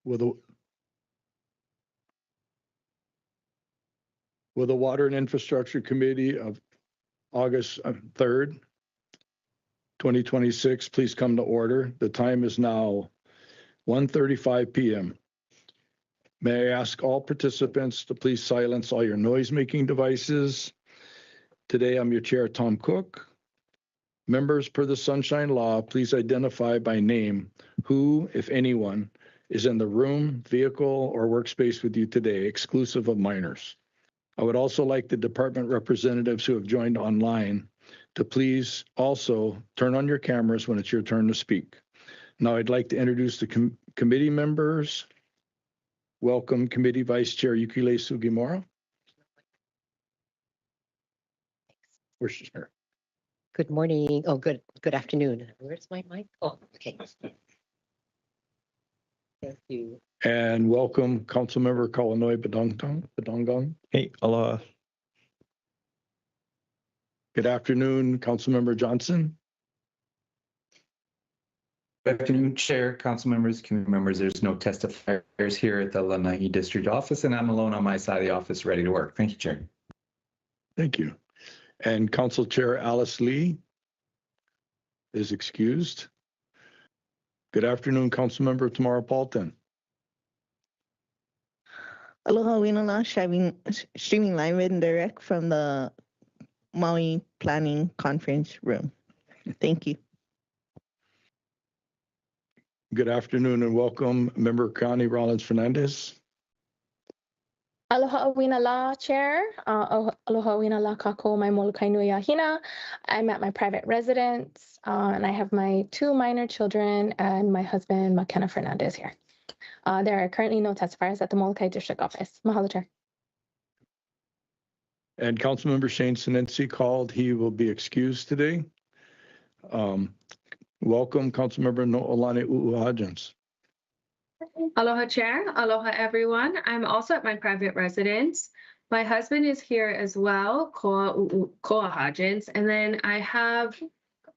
Will the Water and Infrastructure Committee of August 3rd, 2026, please come to order. The time is now 1:35 p.m. May I ask all participants to please silence all your noise-making devices. Today, I'm your chair, Tom Cook. Members, per the Sunshine Law, please identify by name who, if anyone, is in the room, vehicle, or workspace with you today, exclusive of minors. I would also like the department representatives who have joined online to please also turn on your cameras when it's your turn to speak. Now I'd like to introduce the committee members. Welcome, Committee Vice Chair Yukile Sugimura. Where's she here? Good morning. Oh, good afternoon. Where's my mic? Oh, okay. Thank you. And welcome, Councilmember Kalanoi Badongong. Hey, aloha. Good afternoon, Councilmember Johnson. Good afternoon, Chair, Council members, committee members. There's no testifiers here at the Lanai District Office, and I'm alone on my side of the office, ready to work. Thank you, Chair. Thank you. And Council Chair Alice Lee is excused. Good afternoon, Councilmember Tamara Paulton. Aloha Winala, streaming live and direct from the Maui Planning Conference Room. Thank you. Good afternoon and welcome, Member Connie Rollins Fernandez. Aloha awina la, Chair. Aloha awina la kako mai molokai nui ahina. I'm at my private residence, and I have my 2 minor children and my husband, McKenna Fernandez, here. There are currently no testifiers at the Molokai District Office. Mahalo, Chair. And Councilmember Shane Sinensi called. He will be excused today. Welcome, Councilmember No'olani U'uhajans. Aloha, Chair. Aloha, everyone. I'm also at my private residence. My husband is here as well, Koa Hodgins. And then I have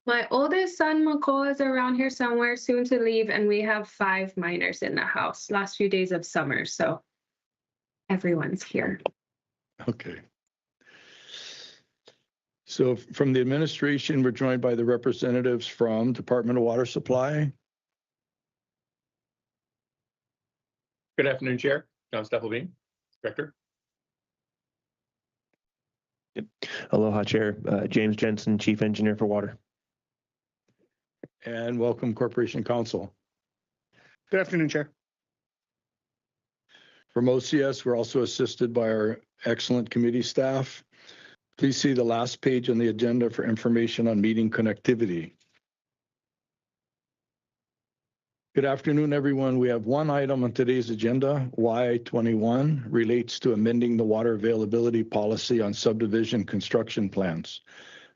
my oldest son, Makoa, is around here somewhere, soon to leave. And we have 5 minors in the house, last few days of summer. So everyone's here. Okay. So from the administration, we're joined by the representatives from Department of Water Supply. Good afternoon, Chair. John Stephelbein, Director. Yep. Aloha, Chair. James Jensen, Chief Engineer for Water. And welcome, Corporation Counsel. Good afternoon, Chair. From OCS, we're also assisted by our excellent committee staff. Please see the last page on the agenda for information on meeting connectivity. Good afternoon, everyone. We have one item on today's agenda. WAI 21 relates to amending the water availability policy on subdivision construction plans.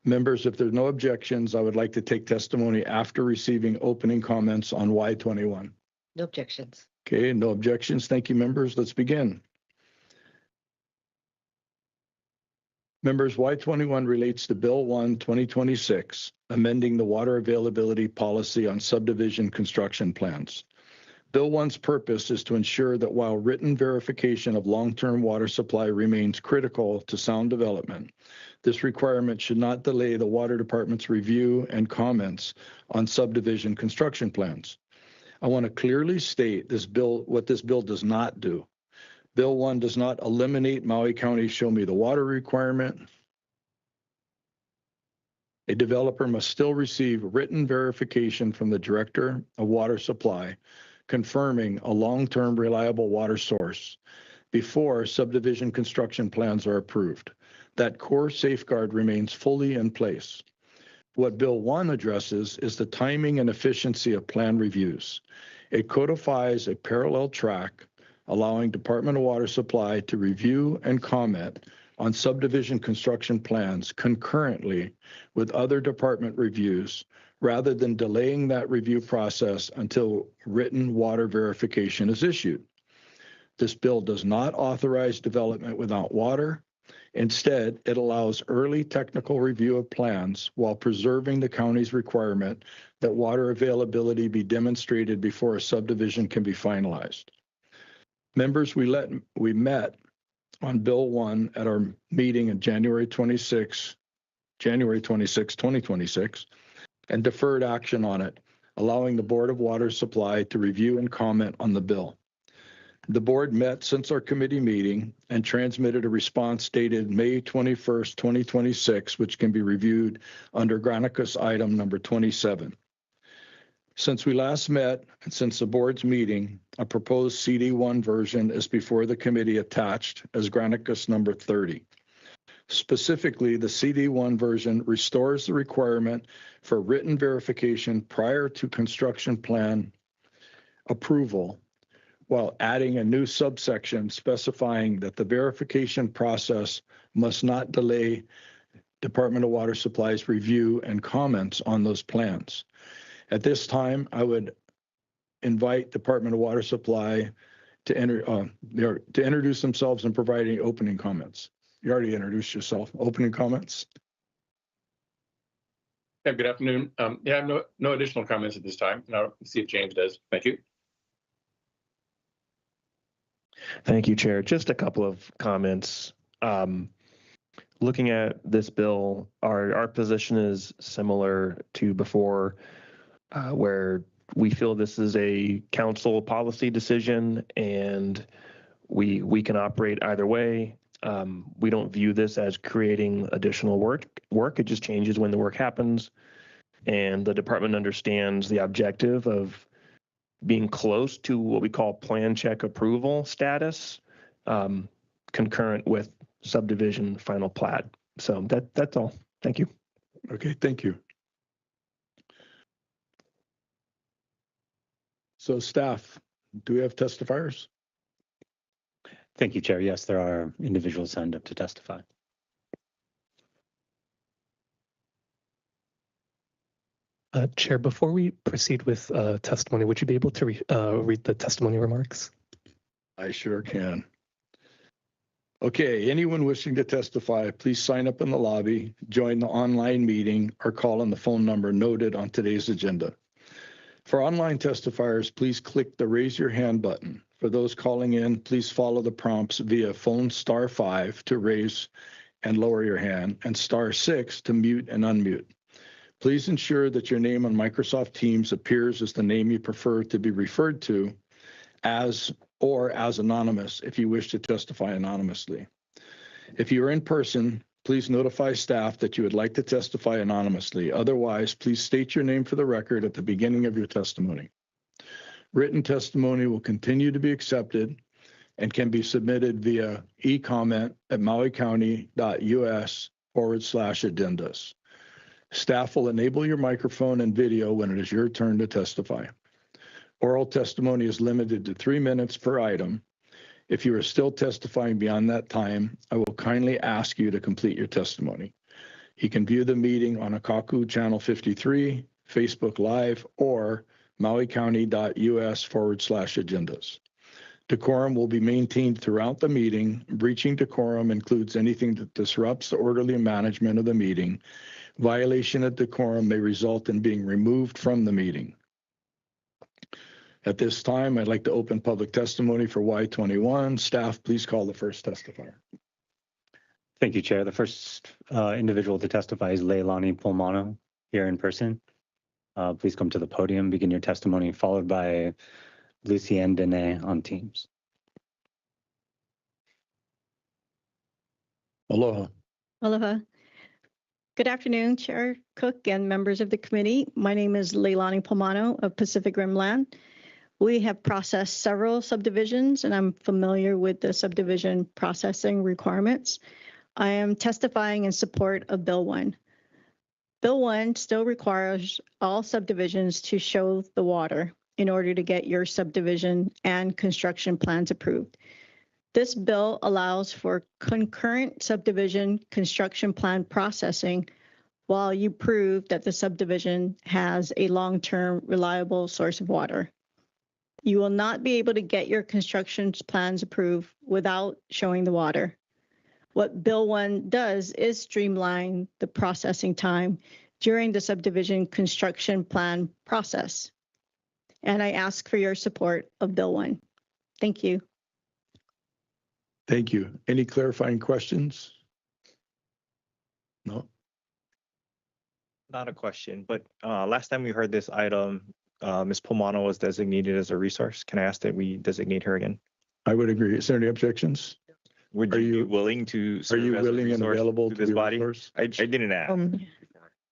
Members, if there's no objections, I would like to take testimony after receiving opening comments on WAI 21. No objections. Okay, no objections. Thank you, members. Let's begin. Members, Y21 relates to Bill 1, 2026, amending the water availability policy on subdivision construction plans. Bill 1's purpose is to ensure that while written verification of long-term water supply remains critical to sound development, this requirement should not delay the Water Department's review and comments on subdivision construction plans. I want to clearly state what this bill does not do. Bill 1 does not eliminate Maui County's Show Me the Water requirement. A developer must still receive written verification from the Director of Water Supply confirming a long-term reliable water source before subdivision construction plans are approved. That core safeguard remains fully in place. What Bill 1 addresses is the timing and efficiency of plan reviews. It codifies a parallel track allowing Department of Water Supply to review and comment on subdivision construction plans concurrently with other department reviews rather than delaying that review process until written water verification is issued. This bill does not authorize development without water. Instead, it allows early technical review of plans while preserving the county's requirement that water availability be demonstrated before a subdivision can be finalized. Members, we met on Bill 1 at our meeting in January 26, 2026, and deferred action on it, allowing the Board of Water Supply to review and comment on the bill. The board met since our committee meeting and transmitted a response dated May 21st, 2026, which can be reviewed under Granicus item number 27. Since we last met and since the board's meeting, a proposed CD1 version is before the committee attached as Granicus number 30. Specifically, the CD1 version restores the requirement for written verification prior to construction plan approval, while adding a new subsection specifying that the verification process must not delay Department of Water Supply's review and comments on those plans. At this time, I would invite Department of Water Supply to introduce themselves and provide any opening comments. You already introduced yourself. Opening comments? Yeah, good afternoon. I have no additional comments at this time. Now, see if James does. Thank you. Thank you, Chair. Just a couple of comments. Looking at this bill, our position is similar to before, where we feel this is a council policy decision and we can operate either way. We don't view this as creating additional work. It just changes when the work happens. And the department understands the objective of being close to what we call plan check approval status, concurrent with subdivision final plat. So that's all. Thank you. Okay, thank you. So staff, do we have testifiers? Thank you, Chair. Yes, there are individuals signed up to testify. Chair, before we proceed with testimony, would you be able to read the testimony remarks? I sure can. Okay, anyone wishing to testify, please sign up in the lobby, join the online meeting, or call on the phone number noted on today's agenda. For online testifiers, please click the raise your hand button. For those calling in, please follow the prompts via phone *5 to raise and lower your hand and *6 to mute and unmute. Please ensure that your name on Microsoft Teams appears as the name you prefer to be referred to as anonymous if you wish to testify anonymously. If you are in person, please notify staff that you would like to testify anonymously. Otherwise, please state your name for the record at the beginning of your testimony. Written testimony will continue to be accepted and can be submitted via e-comment at mauicounty.us/agendas. Staff will enable your microphone and video when it is your turn to testify. Oral testimony is limited to 3 minutes per item. If you are still testifying beyond that time, I will kindly ask you to complete your testimony. You can view the meeting on Akaku Channel 53, Facebook Live, or mauicounty.us/agendas. Decorum will be maintained throughout the meeting. Breaching decorum includes anything that disrupts the orderly management of the meeting. Violation of decorum may result in being removed from the meeting. At this time, I'd like to open public testimony for Y21. Staff, please call the first testifier. Thank you, Chair. The first individual to testify is Leilani Polmano here in person. Please come to the podium, begin your testimony, followed by Lucienne Dene on Teams. Aloha. Aloha. Good afternoon, Chair Cook and members of the committee. My name is Leilani Polmano of Pacific Rim Land. We have processed several subdivisions, and I'm familiar with the subdivision processing requirements. I am testifying in support of Bill 1. Bill 1 still requires all subdivisions to show the water in order to get your subdivision and construction plans approved. This bill allows for concurrent subdivision construction plan processing while you prove that the subdivision has a long-term reliable source of water. You will not be able to get your construction plans approved without showing the water. What Bill 1 does is streamline the processing time during the subdivision construction plan process. And I ask for your support of Bill 1. Thank you. Thank you. Any clarifying questions? No? Not a question, but last time we heard this item, Ms. Pomano was designated as a resource. Can I ask that we designate her again? I would agree. Is there any objections? Would Are you be you- willing to Are serve you as a willing and resource available to to this be a body? resource? I didn't ask.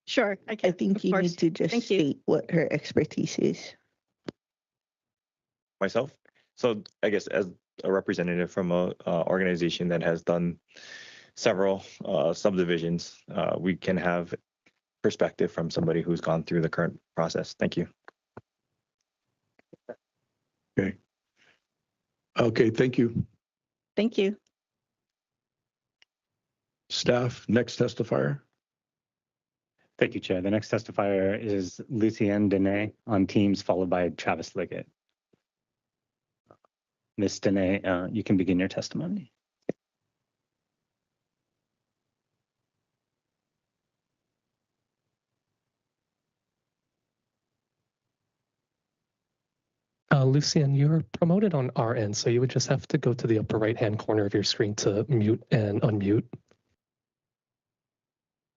Sure, I I can. think of you course. need to just Thank you. state what her expertise is. Myself. So I guess as a representative from a organization that has done several subdivisions, we can have perspective from somebody who's gone through the current process. Thank you. Okay. Okay, thank you. Thank you. Staff, next testifier. Thank you, Chair. The next testifier is Lucienne Dene on Teams, followed by Travis Liggett. Ms. Dene, you can begin your testimony. Lucian, you're promoted on our end, so you would just have to go to the upper right-hand corner of your screen to mute and unmute.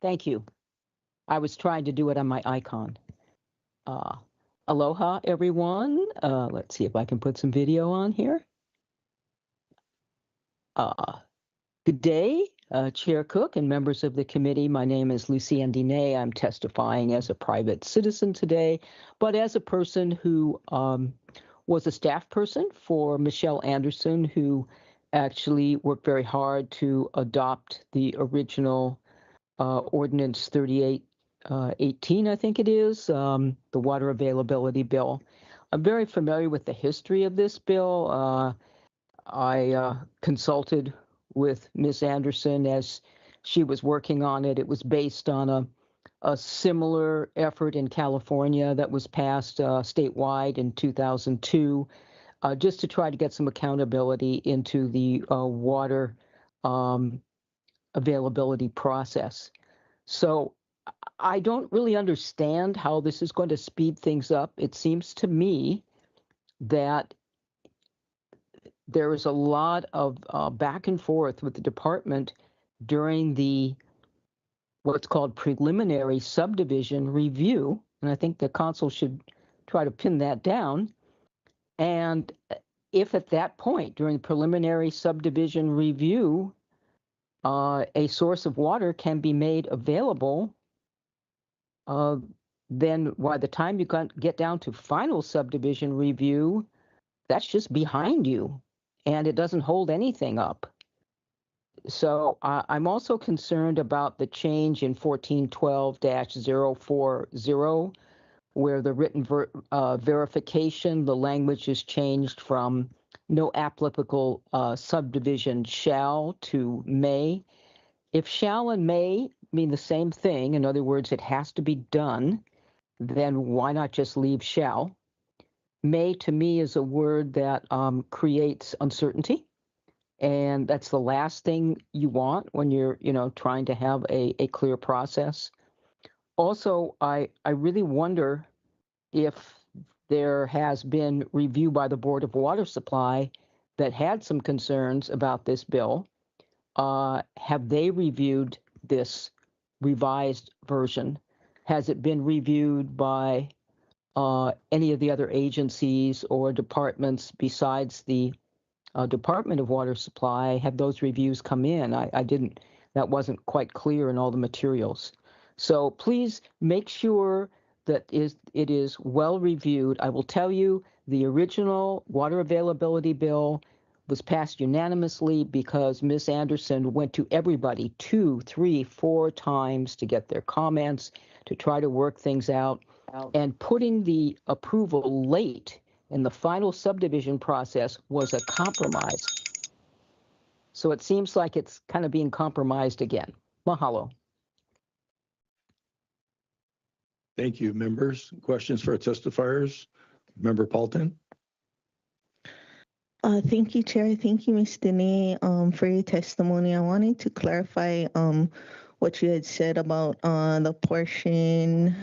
Thank you. I was trying to do it on my icon. Aloha, everyone. Let's see if I can put some video on here. Good day, Chair Cook and members of the committee. My name is Lucienne Dene. I'm testifying as a private citizen today, but as a person who was a staff person for Michelle Anderson, who actually worked very hard to adopt the original Ordinance 3818, I think it is, the water availability bill. I'm very familiar with the history of this bill. I consulted with Ms. Anderson as she was working on it. It was based on a similar effort in California that was passed statewide in 2002, just to try to get some accountability into the water availability process. So I don't really understand how this is going to speed things up. It seems to me that there is a lot of back and forth with the department during the what's called preliminary subdivision review, and I think the council should try to pin that down. And if at that point during the preliminary subdivision review, a source of water can be made available, then by the time you get down to final subdivision review, that's just behind you, and it doesn't hold anything up. So I'm also concerned about the change in 1412-040, where the written verification, the language is changed from no applicable subdivision shall to may. If shall and may mean the same thing, in other words, it has to be done, then why not just leave shall? May to me is a word that creates uncertainty. And that's the last thing you want when you're, trying to have a clear process. Also, I really wonder if there has been review by the Board of Water Supply that had some concerns about this bill. Have they reviewed this revised version? Has it been reviewed by any of the other agencies or departments besides the Department of Water Supply? Have those reviews come in? That wasn't quite clear in all the materials. So please make sure that it is well reviewed. I will tell you, the original water availability bill was passed unanimously because Ms. Anderson went to everybody 2, 3, 4 times to get their comments, to try to work things out. And putting the approval late in the final subdivision process was a compromise. So it seems like it's kind of being compromised again. Mahalo. Thank you, members. Questions for our testifiers? Member Paulton? Thank you, Chair. Thank you, Ms. Dene, for your testimony. I wanted to clarify what you had said about the portion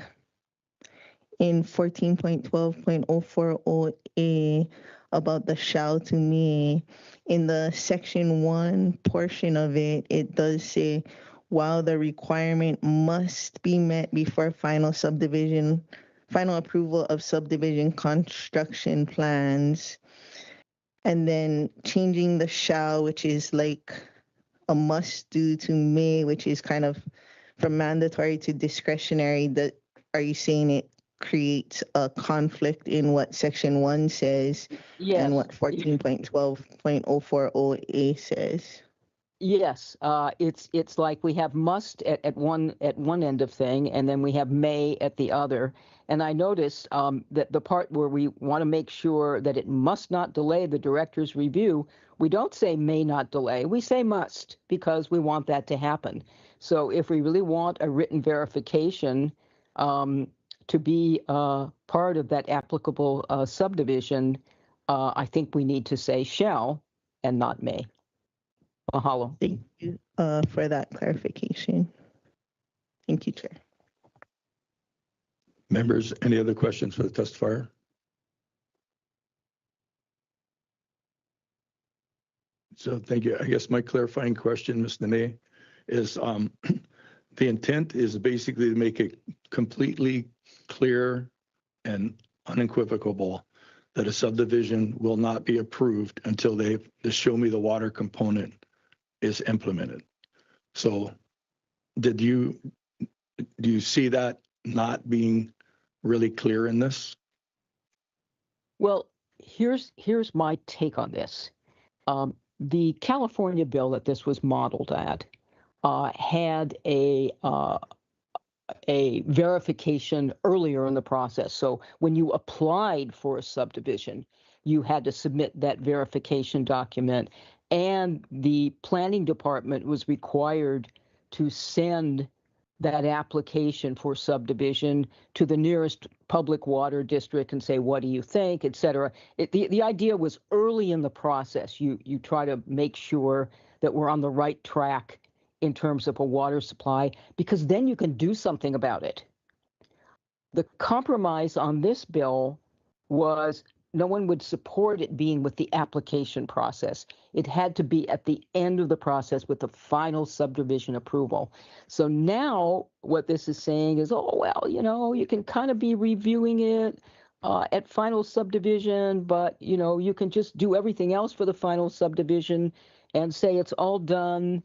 in 14.12.040A about the shall to may. In the section 1 portion of it, it does say, while the requirement must be met before final approval of subdivision construction plans, and then changing the shall, which is like a must do, to may, which is kind of from mandatory to discretionary. That, are you saying it creates a conflict in what section 1 says and what 14.12.040A says? Yes, it's like we have must at one end of thing, and then we have may at the other. And I noticed that the part where we want to make sure that it must not delay the director's review, we don't say may not delay, we say must, because we want that to happen. So if we really want a written verification to be part of that applicable subdivision, I think we need to say shall and not may. Mahalo. Thank you for that clarification. Thank you, Chair. Members, any other questions for the testifier? So thank you. I guess my clarifying question, Ms. Nene, is the intent is basically to make it completely clear and unequivocal that a subdivision will not be approved until the show me the water component is implemented. So do you see that not being really clear in this? Well, here's my take on this. The California bill that this was modeled at had a verification earlier in the process. So when you applied for a subdivision, you had to submit that verification document, and the planning department was required to send that application for subdivision to the nearest public water district and say, what do you think, et cetera. The idea was early in the process, you try to make sure that we're on the right track in terms of a water supply, because then you can do something about it. The compromise on this bill was no one would support it being with the application process. It had to be at the end of the process with the final subdivision approval. So now what this is saying is, oh, well, you can kind of be reviewing it at final subdivision, but, you can just do everything else for the final subdivision and say it's all done.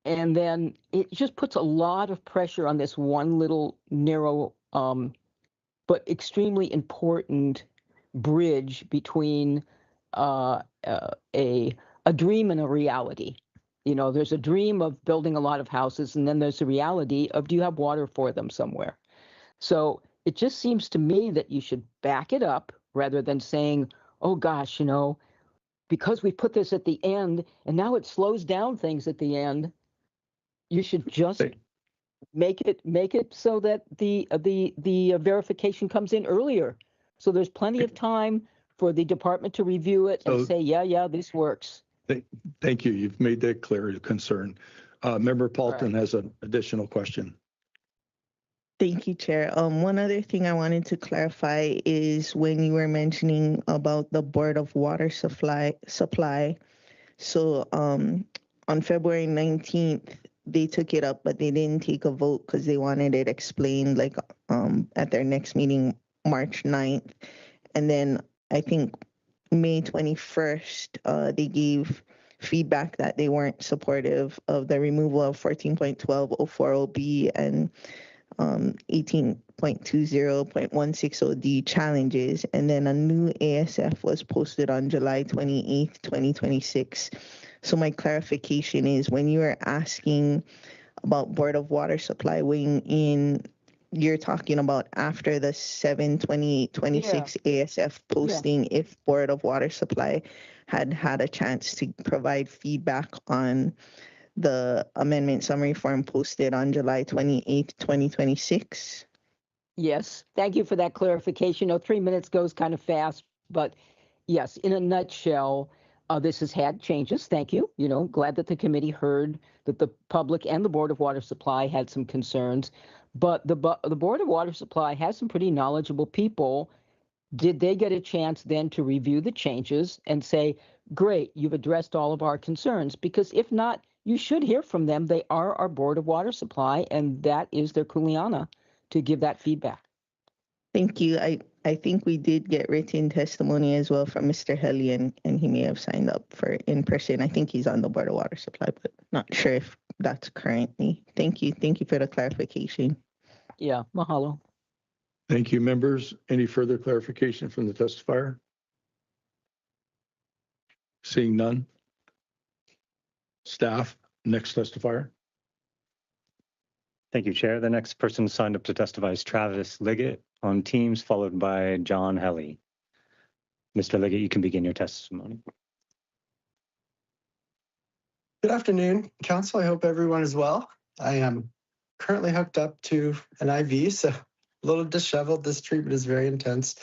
And then it just puts a lot of pressure on this one little narrow, but extremely important bridge between a dream and a reality. There's a dream of building a lot of houses, and then there's a reality of, do you have water for them somewhere? So it just seems to me that you should back it up rather than saying, oh gosh, because we put this at the end and now it slows down things at the end. You should just make it so that the verification comes in earlier. So there's plenty of time for the department to review it and say, yeah, this works. Thank you. You've made that clear concern. Member Paulton has an additional question. Thank you, Chair. One other thing I wanted to clarify is when you were mentioning about the Board of Water Supply. So on February 19th, they took it up, but they didn't take a vote because they wanted it explained at their next meeting, March 9th. And then I think May 21st, they gave feedback that they weren't supportive of the removal of 14.12.040B and 18.20.160D challenges. And then a new ASF was posted on July 28th, 2026. So my clarification is, when you are asking about Board of Water Supply weighing in, you're talking about after the 7/28/26 ASF posting, if Board of Water Supply had a chance to provide feedback on the amendment summary form posted on July 28th, 2026. Yes, thank you for that clarification. 3 minutes goes kind of fast, but yes, in a nutshell, this has had changes. Thank you. Glad that the committee heard that the public and the Board of Water Supply had some concerns, but the Board of Water Supply has some pretty knowledgeable people did they get a chance then to review the changes and say, great, you've addressed all of our concerns? Because if not, you should hear from them. They are our Board of Water Supply, and that is their kuleana to give that feedback. Thank you. I think we did get written testimony as well from Mr. Hellion, and he may have signed up for in person. I think he's on the Board of Water Supply, but not sure if that's currently. Thank you. Thank you for the clarification. Yeah, mahalo. Thank you, members. Any further clarification from the testifier? Seeing none. Staff, next testifier. Thank you, Chair. The next person signed up to testify is Travis Liggett on Teams, followed by John Helly. Mr. Liggett, you can begin your testimony. Good afternoon, Council. I hope everyone is well. I am currently hooked up to an IV, so a little disheveled. This treatment is very intense.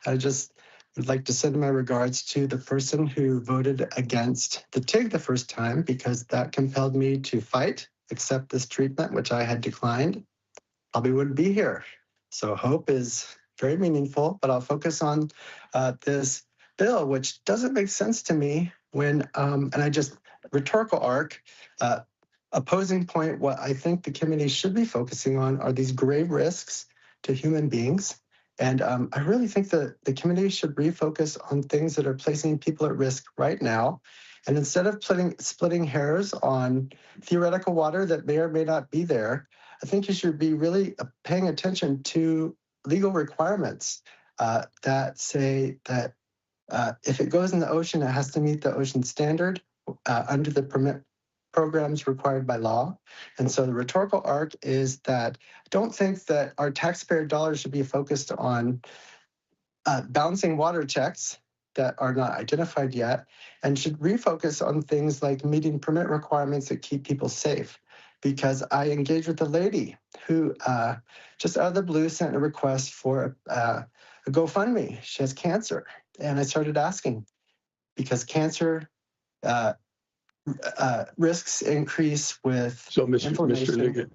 I just would like to send my regards to the person who voted against the TIG the first time, because that compelled me to fight, accept this treatment, which I had declined. Probably wouldn't be here. So hope is very meaningful, but I'll focus on this bill, which doesn't make sense to me when, and I just, rhetorical arc, opposing point, what I think the committee should be focusing on are these grave risks to human beings. And I really think that the committee should refocus on things that are placing people at risk right now. And instead of splitting hairs on theoretical water that may or may not be there, I think you should be really paying attention to legal requirements that say that if it goes in the ocean, it has to meet the ocean standard under the permit programs required by law. And so the rhetorical arc is that I don't think that our taxpayer dollars should be focused on balancing water checks that are not identified yet, and should refocus on things like meeting permit requirements that keep people safe. Because I engaged with a lady who just out of the blue sent a request for a GoFundMe. She has cancer. And I started asking, because cancer risks increase with inflammation. Mr. Liggett.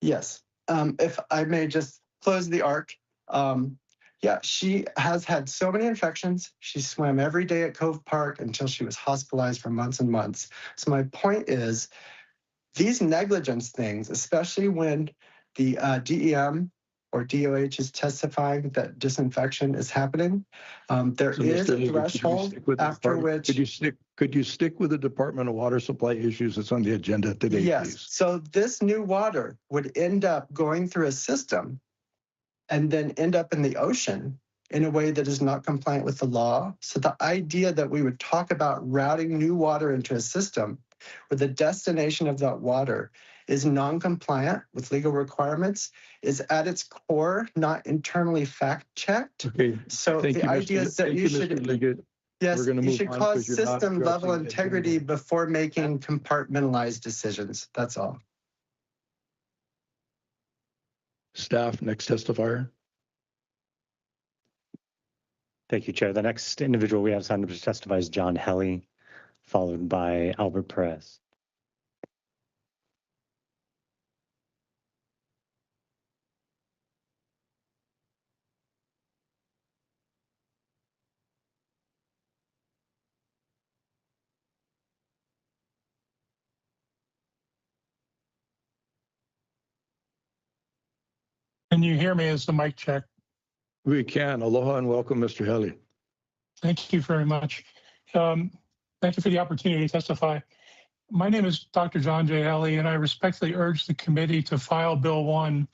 Yes. If I may just close the arc. Yeah, she has had so many infections. She swam every day at Cove Park until she was hospitalized for months and months. So my point is, these negligence things, especially when the DEM or DOH is testifying that disinfection is happening, there is a threshold after which. Could you stick with the Department of Water Supply issues that's on the agenda today, yes, please? So this new water would end up going through a system and then end up in the ocean in a way that is not compliant with the law. So the idea that we would talk about routing new water into a system where the destination of that water is non-compliant with legal requirements is at its core not internally fact-checked. Okay. So the idea is that you should, yes, you should cause system-level integrity before making compartmentalized decisions. That's all. Staff, next testifier. Thank you, Chair. The next individual we have signed up to testify is John Helly, followed by Albert Perez. Can you hear me? Is the mic check? We can. Aloha and welcome, Mr. Helly. Thank you very much. Thank you for the opportunity to testify. My name is Dr. John J. Helly, and I respectfully urge the committee to file Bill 1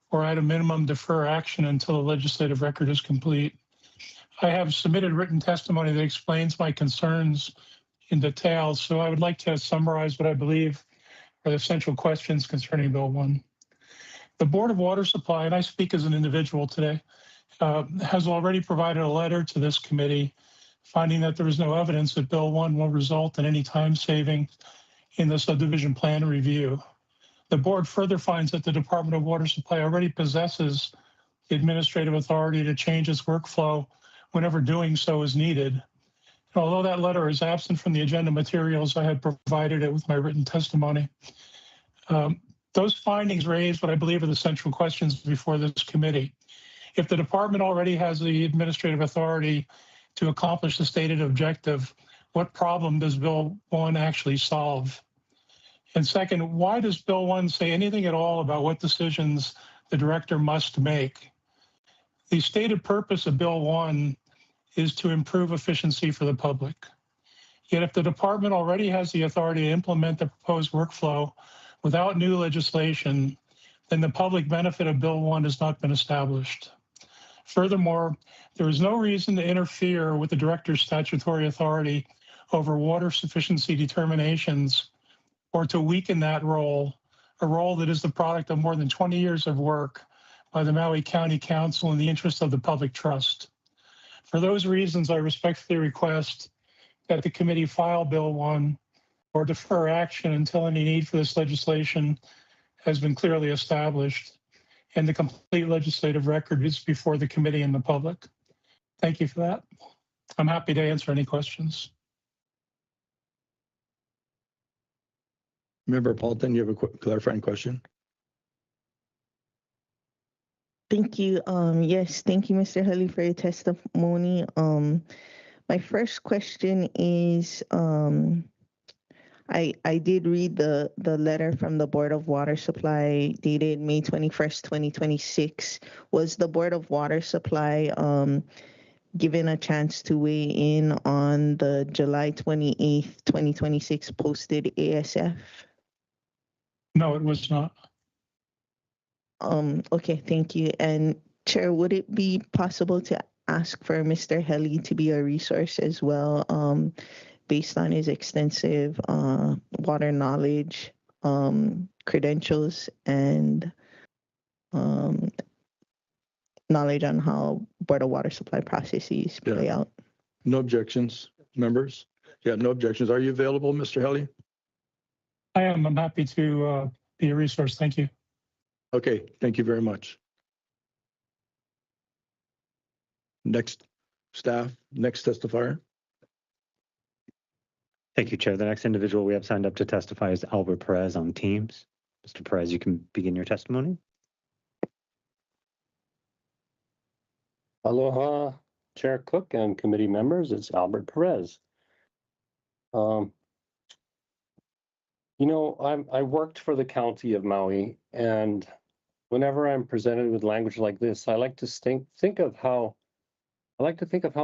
or at a minimum defer action until the legislative record is complete. I have submitted written testimony that explains my concerns in detail, so I would like to summarize what I believe are the central questions concerning Bill 1. The Board of Water Supply, and I speak as an individual today, has already provided a letter to this committee finding that there is no evidence that Bill 1 will result in any time saving in the subdivision plan review. The board further finds that the Department of Water Supply already possesses the administrative authority to change its workflow whenever doing so is needed. And although that letter is absent from the agenda materials, I have provided it with my written testimony. Those findings raise what I believe are the central questions before this committee. If the department already has the administrative authority to accomplish the stated objective, what problem does Bill 1 actually solve? And second, why does Bill 1 say anything at all about what decisions the director must make? The stated purpose of Bill 1 is to improve efficiency for the public. Yet if the department already has the authority to implement the proposed workflow without new legislation, then the public benefit of Bill 1 has not been established. Furthermore, there is no reason to interfere with the director's statutory authority over water sufficiency determinations or to weaken that role, a role that is the product of more than 20 years of work by the Maui County Council in the interest of the public trust. For those reasons, I respectfully request that the committee file Bill 1 or defer action until any need for this legislation has been clearly established and the complete legislative record is before the committee and the public. Thank you for that. I'm happy to answer any questions. Member Paulton, you have a clarifying question? Thank you. Yes, thank you, Mr. Helly, for your testimony. My first question is, I did read the letter from the Board of Water Supply dated May 21st, 2026. Was the Board of Water Supply given a chance to weigh in on the July 28th, 2026 posted ASF? No, it was not. Okay, thank you. And Chair, would it be possible to ask for Mr. Helly to be a resource as well, based on his extensive water knowledge, credentials, and knowledge on how Board of Water Supply processes play out? No objections, members? Yeah, no objections. Are you available, Mr. Helly? I am. I'm happy to be a resource. Thank you. Okay, thank you very much. Next testifier. Thank you, Chair. The next individual we have signed up to testify is Albert Perez on Teams. Mr. Perez, you can begin your testimony. Aloha, Chair Cook and committee members. It's Albert Perez. You know, I worked for the county of Maui, and whenever I'm presented with language like this, I like to think of how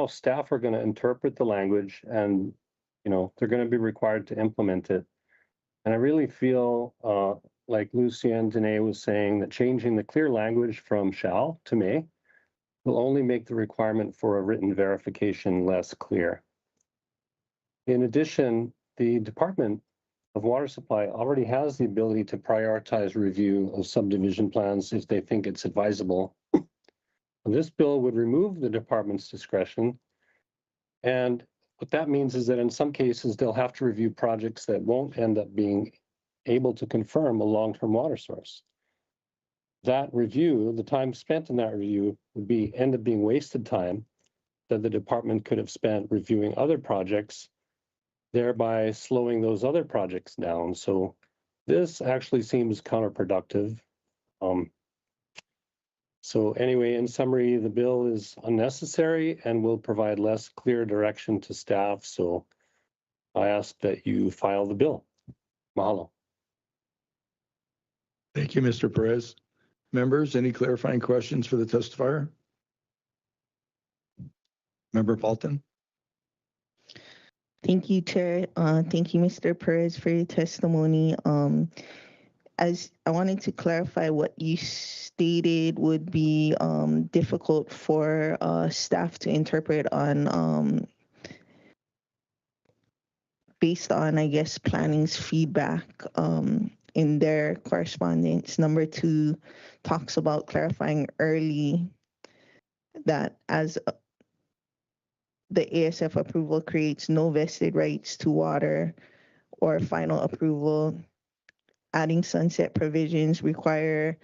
staff are going to interpret the language, and they're going to be required to implement it. And I really feel like Lucienne Dene was saying that changing the clear language from shall to may will only make the requirement for a written verification less clear. In addition, the Department of Water Supply already has the ability to prioritize review of subdivision plans if they think it's advisable. This bill would remove the department's discretion, and what that means is that in some cases they'll have to review projects that won't end up being able to confirm a long-term water source. That review, the time spent in that review, would end up being wasted time that the department could have spent reviewing other projects, thereby slowing those other projects down. So this actually seems counterproductive. So anyway, in summary, the bill is unnecessary and will provide less clear direction to staff. So I ask that you file the bill. Mahalo. Thank you, Mr. Perez. Members, any clarifying questions for the testifier? Member Paulton? Thank you, Chair. Thank you, Mr. Perez, for your testimony. As I wanted to clarify what you stated would be difficult for staff to interpret on based on, I guess, planning's feedback in their correspondence. Number 2 talks about clarifying early that as the ASF approval creates no vested rights to water or final approval. Adding sunset provisions require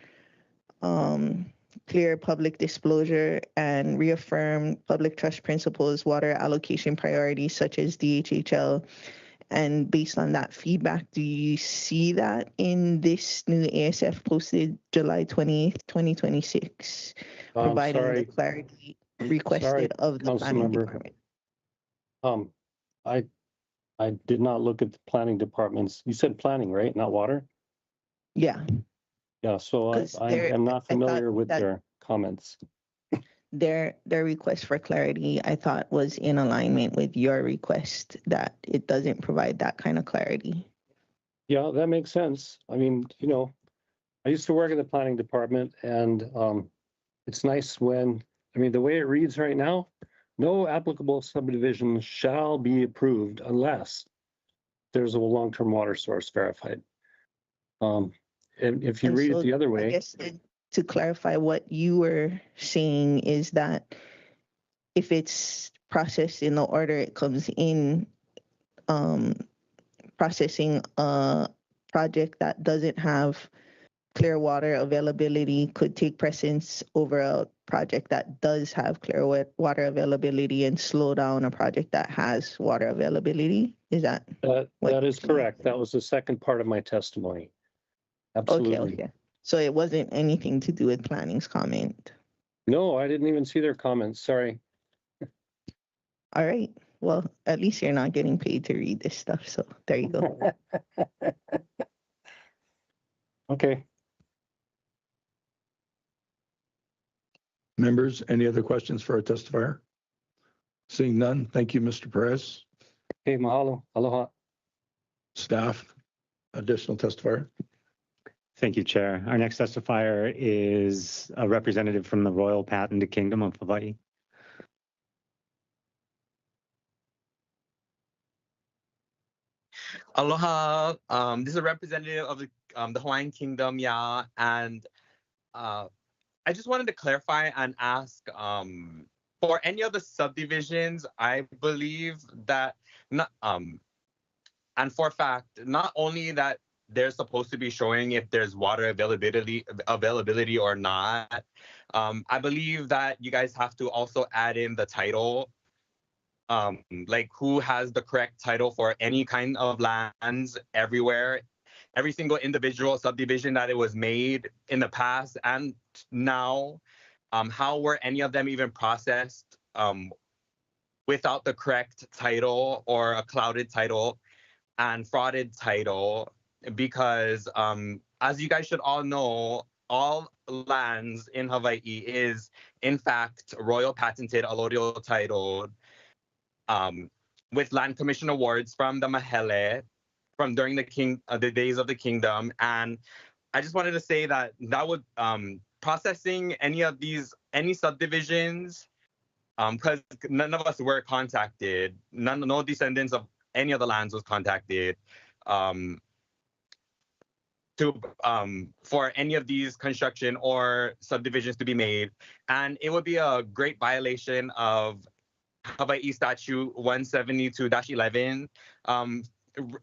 clear public disclosure and reaffirm public trust principles, water allocation priorities such as DHHL And based on that feedback, do you see that in this new ASF posted July 28th, 2026, providing the Sorry, clarity requested of the planning Councilmember. department? I did not look at the planning departments. You said planning, right? Not water? Yeah, Yeah, so 'cause I am not I thought familiar with that their comments. their request for clarity, I thought, was in alignment with your request that it doesn't provide that kind of clarity. Yeah, that makes sense. I mean, I used to work in the planning department and it's nice when, the way it reads right now, no applicable subdivision shall be approved unless there's a long-term water source verified. And if you And read it so the other I way, guess to clarify what you were saying is that if it's processed in the order it comes in, processing a project that doesn't have clear water availability could take precedence over a project that does have clear water availability and slow down a project that has water availability. Is that that is correct. That was the second part of my testimony. Absolutely. Okay. So it wasn't anything to do with planning's comment. No, I didn't even see their comments. Sorry. All right. Well, at least you're not getting paid to read this stuff. So there you go. Okay. Members, any other questions for our testifier? Seeing none, thank you, Mr. Perez. Okay, mahalo. Aloha. Staff, additional testifier. Thank you, Chair. Our next testifier is a representative from the Royal Patented Kingdom of Hawaii. Aloha. This is a representative of the Hawaiian Kingdom, yeah, and I just wanted to clarify and ask for any of the subdivisions. I believe that not and for a fact, not only that they're supposed to be showing if there's water availability or not. I believe that you guys have to also add in the title. Like who has the correct title for any kind of lands everywhere, every single individual subdivision that it was made in the past and now. How were any of them even processed without the correct title or a clouded title and frauded title? Because as you guys should all know, all lands in Hawaii is in fact royal patented, allodial titled, with land commission awards from the Mahele from during the days of the kingdom. And I just wanted to say that would processing any subdivisions, because none of us were contacted, no descendants of any of the lands was contacted for any of these construction or subdivisions to be made. And it would be a great violation of Hawaii Statute 172-11. I'm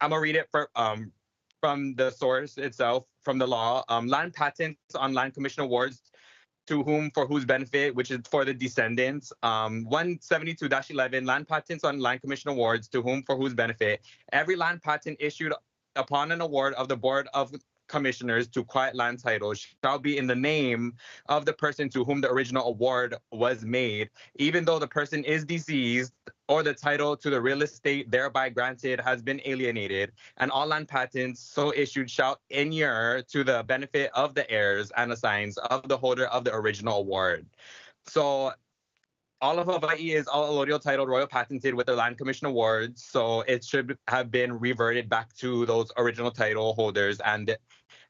gonna read it from the source itself, from the law. Land patents on land commission awards to whom for whose benefit, which is for the descendants. 172-11, land patents on land commission awards to whom for whose benefit. Every land patent issued upon an award of the Board of Commissioners to quiet land titles shall be in the name of the person to whom the original award was made, even though the person is deceased or the title to the real estate thereby granted has been alienated, and all land patents so issued shall inure to the benefit of the heirs and assigns of the holder of the original award. So all of Hawaii is all allodial titled, royal patented with the Land Commission Awards. So it should have been reverted back to those original title holders, and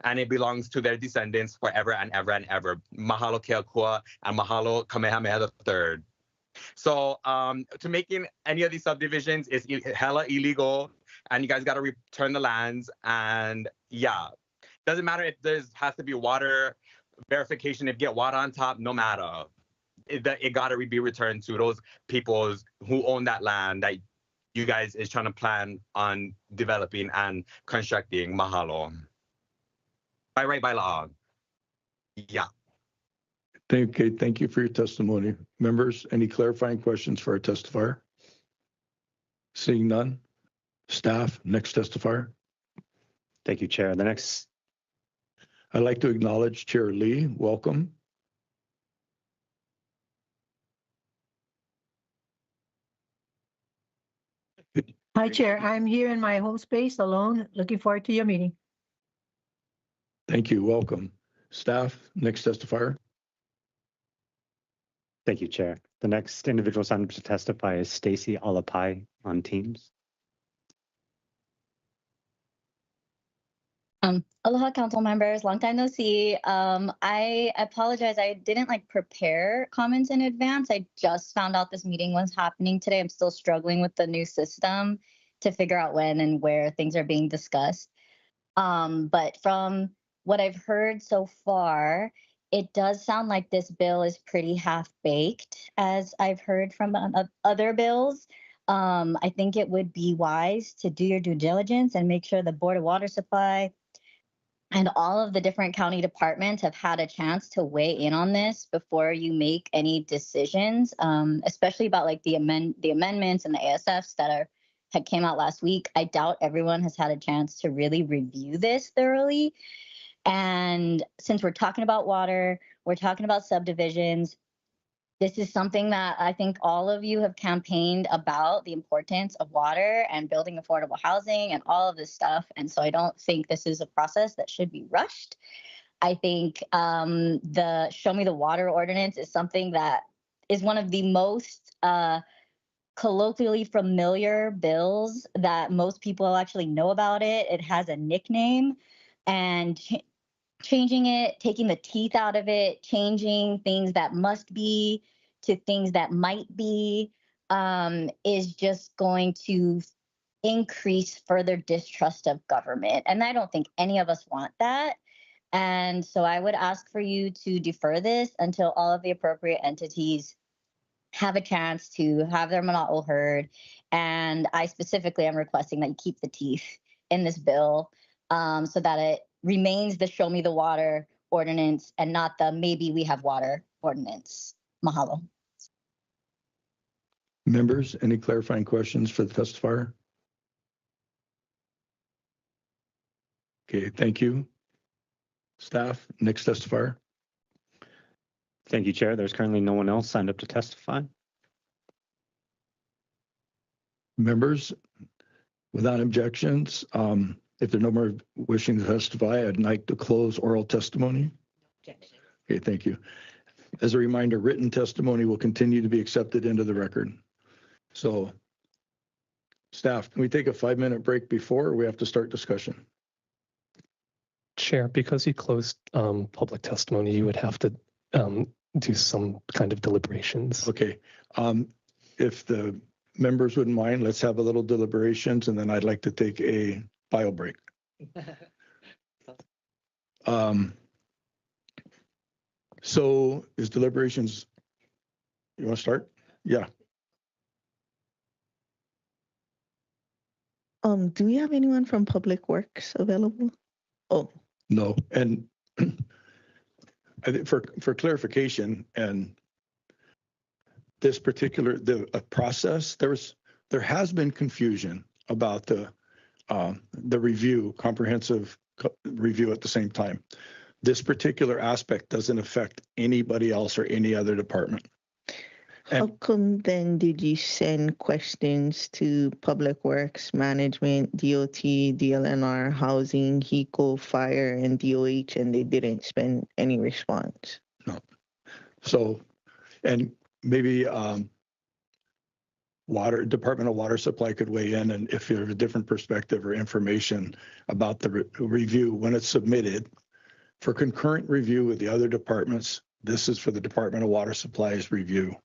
it belongs to their descendants forever and ever and ever. Mahalo Keakua and Mahalo Kamehameha III. So to making any of these subdivisions is hella illegal, and you guys got to return the lands. And yeah, doesn't matter if there has to be water verification, if you get water on top, no matter. It got to be returned to those peoples who own that land that you guys is trying to plan on developing and constructing. Mahalo. By right, by law. Yeah. Thank you for your testimony. Members, any clarifying questions for our testifier? Seeing none, Staff, next testifier. Thank you, Chair. The next, I'd like to acknowledge Chair Lee. Welcome. Hi, Chair. I'm here in my home space alone. Looking forward to your meeting. Thank you. Welcome. Staff, next testifier. thank you, Chair. The next individual signed up to testify is Stacy Alapai on Teams. Aloha council members, long time no see. I apologize. I didn't prepare comments in advance. I just found out this meeting was happening today. I'm still struggling with the new system to figure out when and where things are being discussed. But from what I've heard so far, it does sound like this bill is pretty half-baked, as I've heard from other bills. I think it would be wise to do your due diligence and make sure the Board of Water Supply and all of the different county departments have had a chance to weigh in on this before you make any decisions, especially about the amendments and the ASFs that had came out last week. I doubt everyone has had a chance to really review this thoroughly. And since we're talking about water, we're talking about subdivisions, this is something that I think all of you have campaigned about, the importance of water and building affordable housing and all of this stuff. And so I don't think this is a process that should be rushed. I think the Show Me the Water ordinance is something that is one of the most colloquially familiar bills that most people actually know about it. It has a nickname, and changing it, taking the teeth out of it, changing things that must be to things that might be, is just going to increase further distrust of government. And I don't think any of us want that. And so I would ask for you to defer this until all of the appropriate entities have a chance to have their mana'o heard. And I specifically am requesting that you keep the teeth in this bill, so that it remains the Show Me the Water ordinance and not the Maybe We Have Water ordinance. Mahalo. Members, any clarifying questions for the testifier? Okay, thank you. Staff, next testifier. Thank you, Chair. There's currently no one else signed up to testify. Members, without objections, if there are no more wishing to testify, I'd like to close oral testimony. Okay, thank you. As a reminder, written testimony will continue to be accepted into the record. So, staff, can we take a 5-minute break before we have to start discussion? Chair, because you closed public testimony, you would have to do some kind of deliberations. Okay. If the members wouldn't mind, let's have a little deliberations, and then I'd like to take a bio break. So is deliberations, you want to start? Yeah. Do we have anyone from Public Works available? Oh, No. And I think for clarification, and this particular process, there has been confusion about the review, comprehensive review at the same time. This particular aspect doesn't affect anybody else or any other department. how come then did you send questions to Public Works, Management, DOT, DLNR, Housing, HECO, Fire, and DOH, and they didn't spend any response? No. So, and maybe Department of Water Supply could weigh in, and if you have a different perspective or information about the review when it's submitted for concurrent review with the other departments. This is for the Department of Water Supply's review.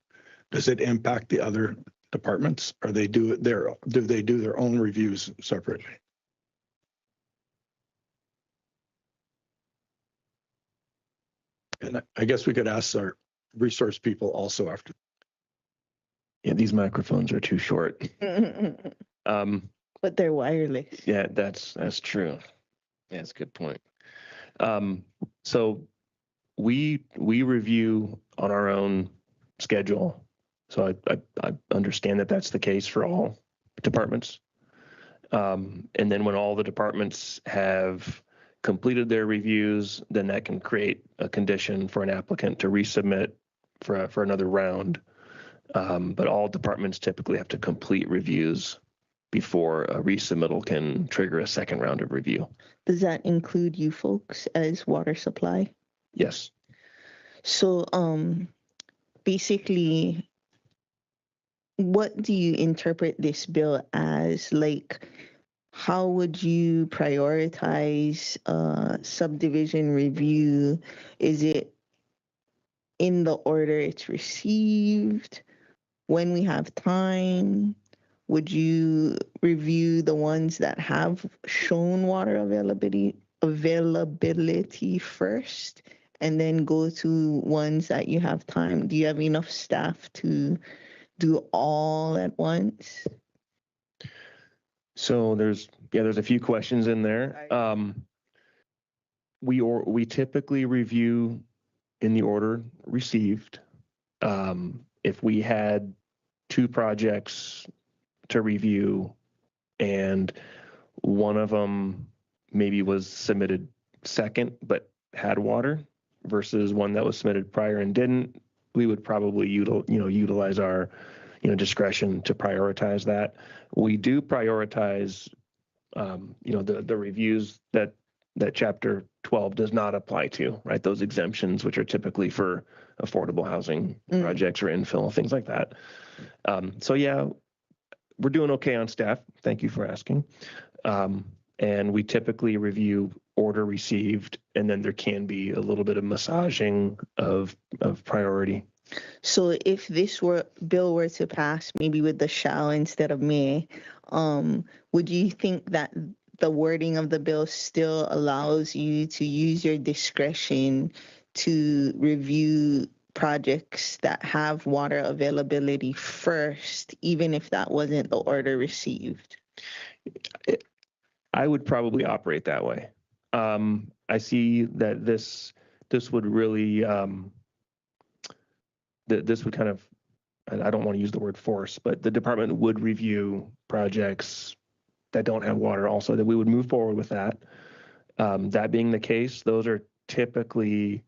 Does it impact the other departments, or do they do their own reviews separately? And I guess we could ask our resource people also after. Yeah, these microphones are too short. But they're wireless. Yeah, that's true. Yeah, that's a good point. So we review on our own schedule. So I understand that that's the case for all departments. And then when all the departments have completed their reviews, then that can create a condition for an applicant to resubmit for another round. But all departments typically have to complete reviews before a resubmittal can trigger a second round of review. Does that include you folks as water supply? Yes. So basically, what do you interpret this bill as? Like, how would you prioritize subdivision review? Is it in the order it's received? When we have time, would you review the ones that have shown water availability first, and then go to ones that you have time? Do you have enough staff to do all at once? So there's a few questions in there. We typically review in the order received. If we had 2 projects to review and one of them maybe was submitted second but had water versus one that was submitted prior and didn't, we would probably utilize our discretion to prioritize that. We do prioritize the reviews that chapter 12 does not apply to, right? Those exemptions, which are typically for affordable housing projects or infill, things like that. So yeah, we're doing okay on staff. Thank you for asking. And we typically review order received, and then there can be a little bit of massaging of priority. So if this bill were to pass, maybe with the shall instead of may, would you think that the wording of the bill still allows you to use your discretion to review projects that have water availability first, even if that wasn't the order received? I would probably operate that way. I see that this would really this would kind of, I don't want to use the word force, but the department would review projects that don't have water also, that we would move forward with that. That being the case, those are typically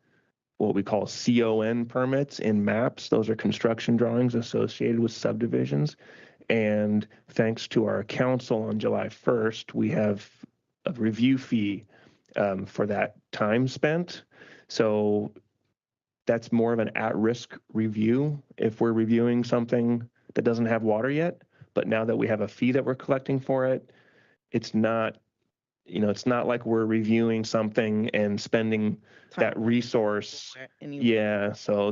what we call CON permits in maps. Those are construction drawings associated with subdivisions. And thanks to our council on July 1st, we have a review fee for that time spent. So that's more of an at-risk review if we're reviewing something that doesn't have water yet. But now that we have a fee that we're collecting for it, it's not like we're reviewing something and spending that resource. Yeah. So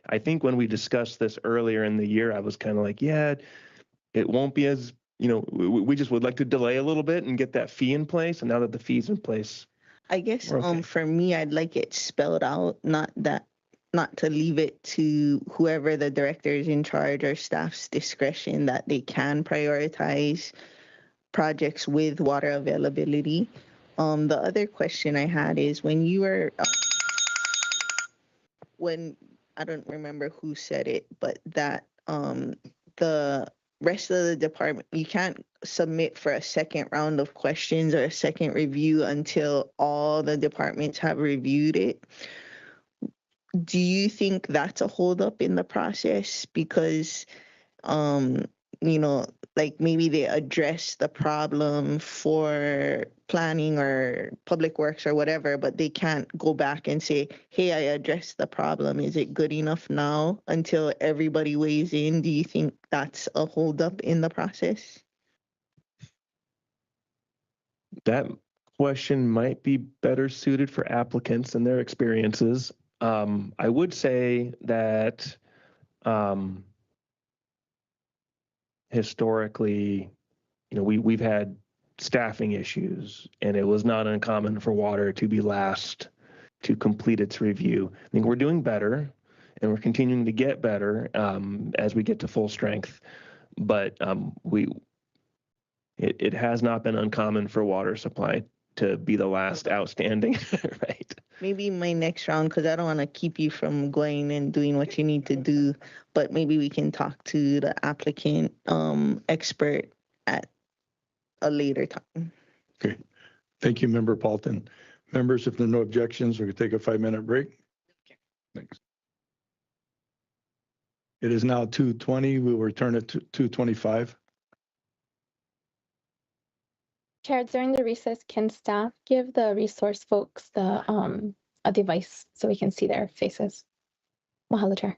I think when we discussed this earlier in the year, I was kind of like, yeah, it won't be as, we just would like to delay a little bit and get that fee in place. And now that the fee's in place, I guess okay. For me, I'd like it spelled out, not to leave it to whoever the director is in charge or staff's discretion, that they can prioritize projects with water availability. The other question I had is when you were, I don't remember who said it, but that the rest of the department, you can't submit for a second round of questions or a second review until all the departments have reviewed it. Do you think that's a holdup in the process? Because, like maybe they address the problem for planning or public works or whatever, but they can't go back and say, hey, I addressed the problem. Is it good enough now, until everybody weighs in? Do you think that's a holdup in the process? That question might be better suited for applicants and their experiences. I would say that historically, we've had staffing issues, and it was not uncommon for water to be last to complete its review. I think we're doing better, and we're continuing to get better as we get to full strength. But it has not been uncommon for water supply to be the last outstanding, right? Maybe my next round, because I don't want to keep you from going and doing what you need to do, but maybe we can talk to the applicant expert at a later time. Okay. Thank you, Member Paulton. Members, if there are no objections, we can take a 5-minute break. Thanks. It is now 2:20. We will return at 2:25. Chair, during the recess, can staff give the resource folks a device so we can see their faces? Mahalo, Chair.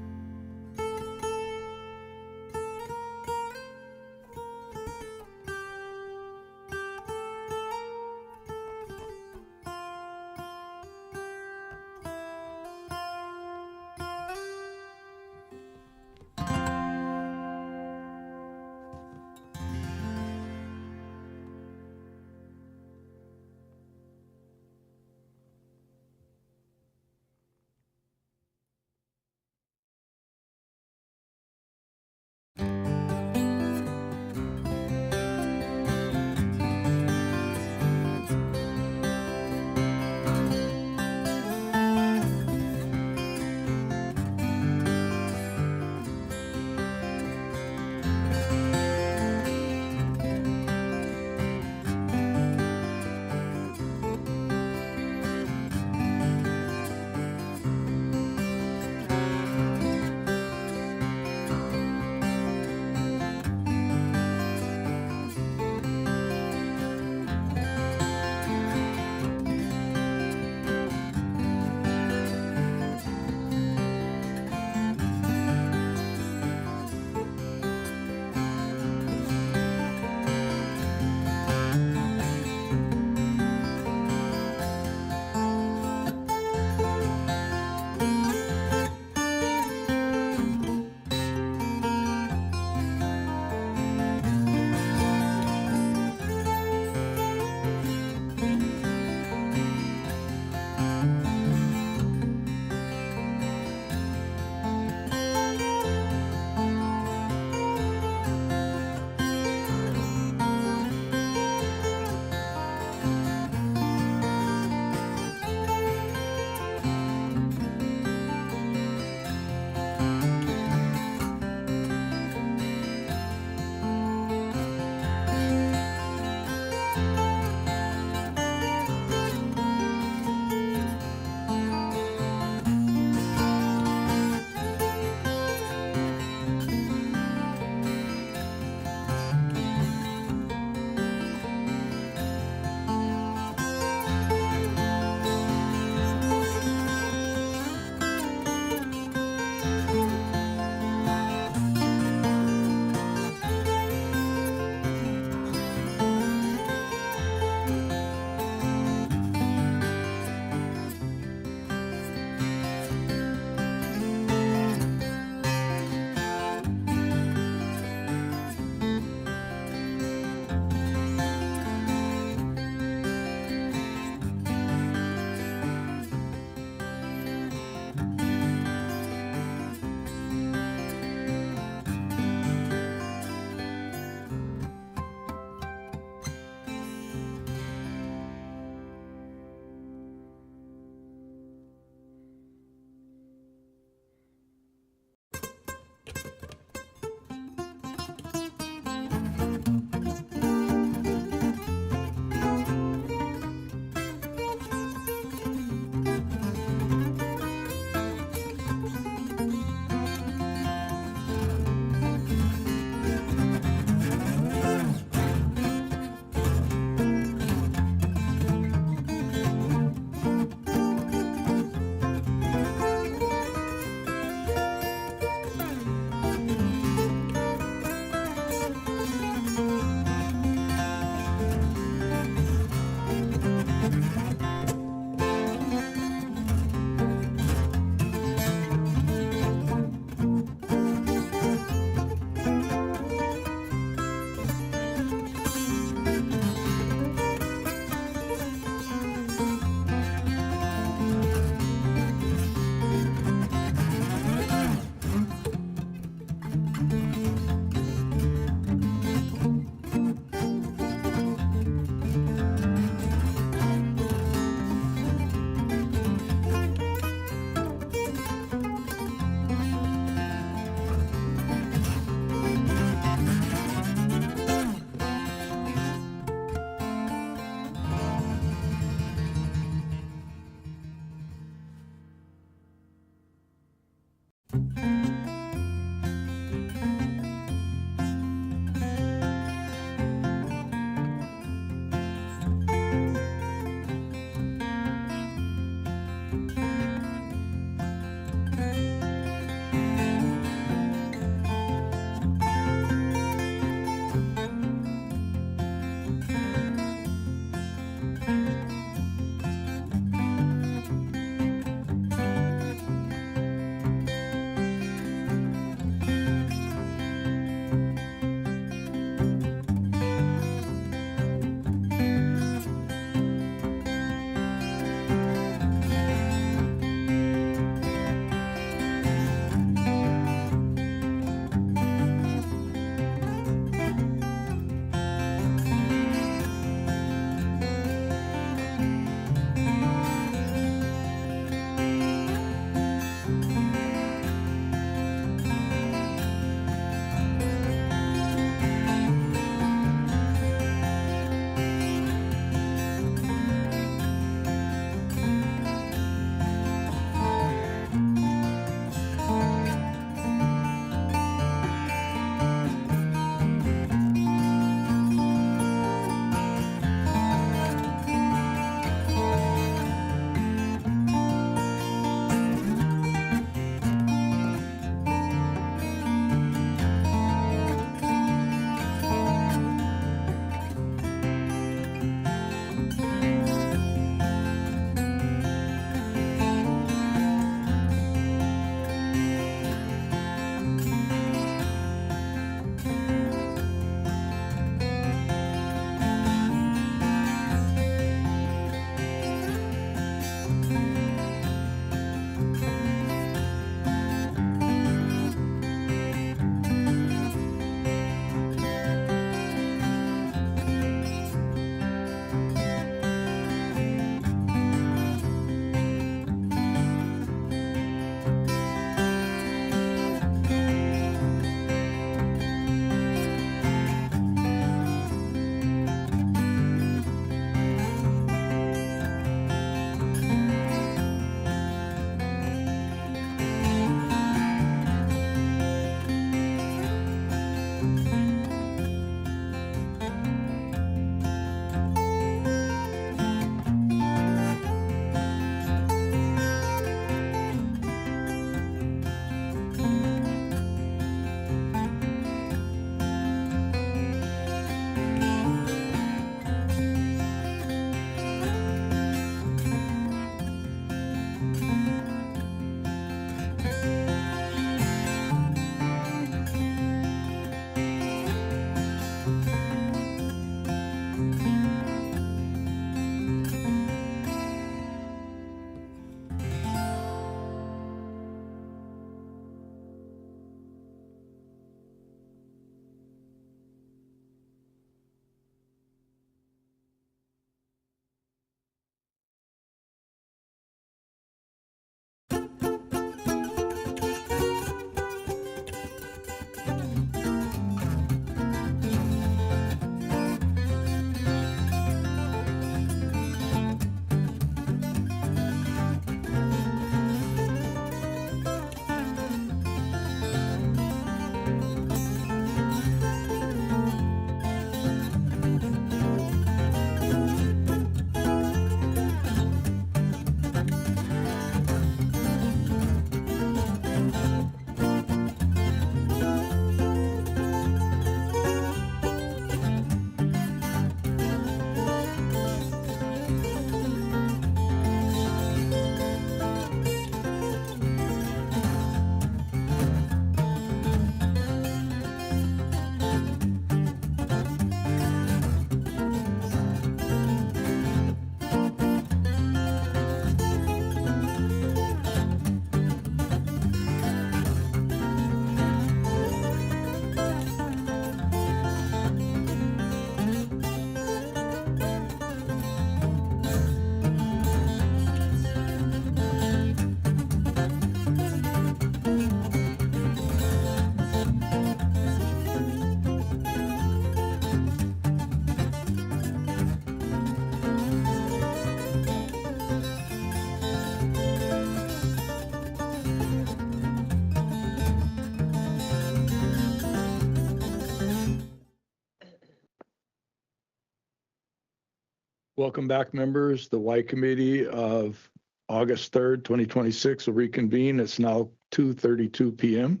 Welcome back, members. The WAI Committee of August 3rd, 2026 will reconvene. It's now 2:32 p.m.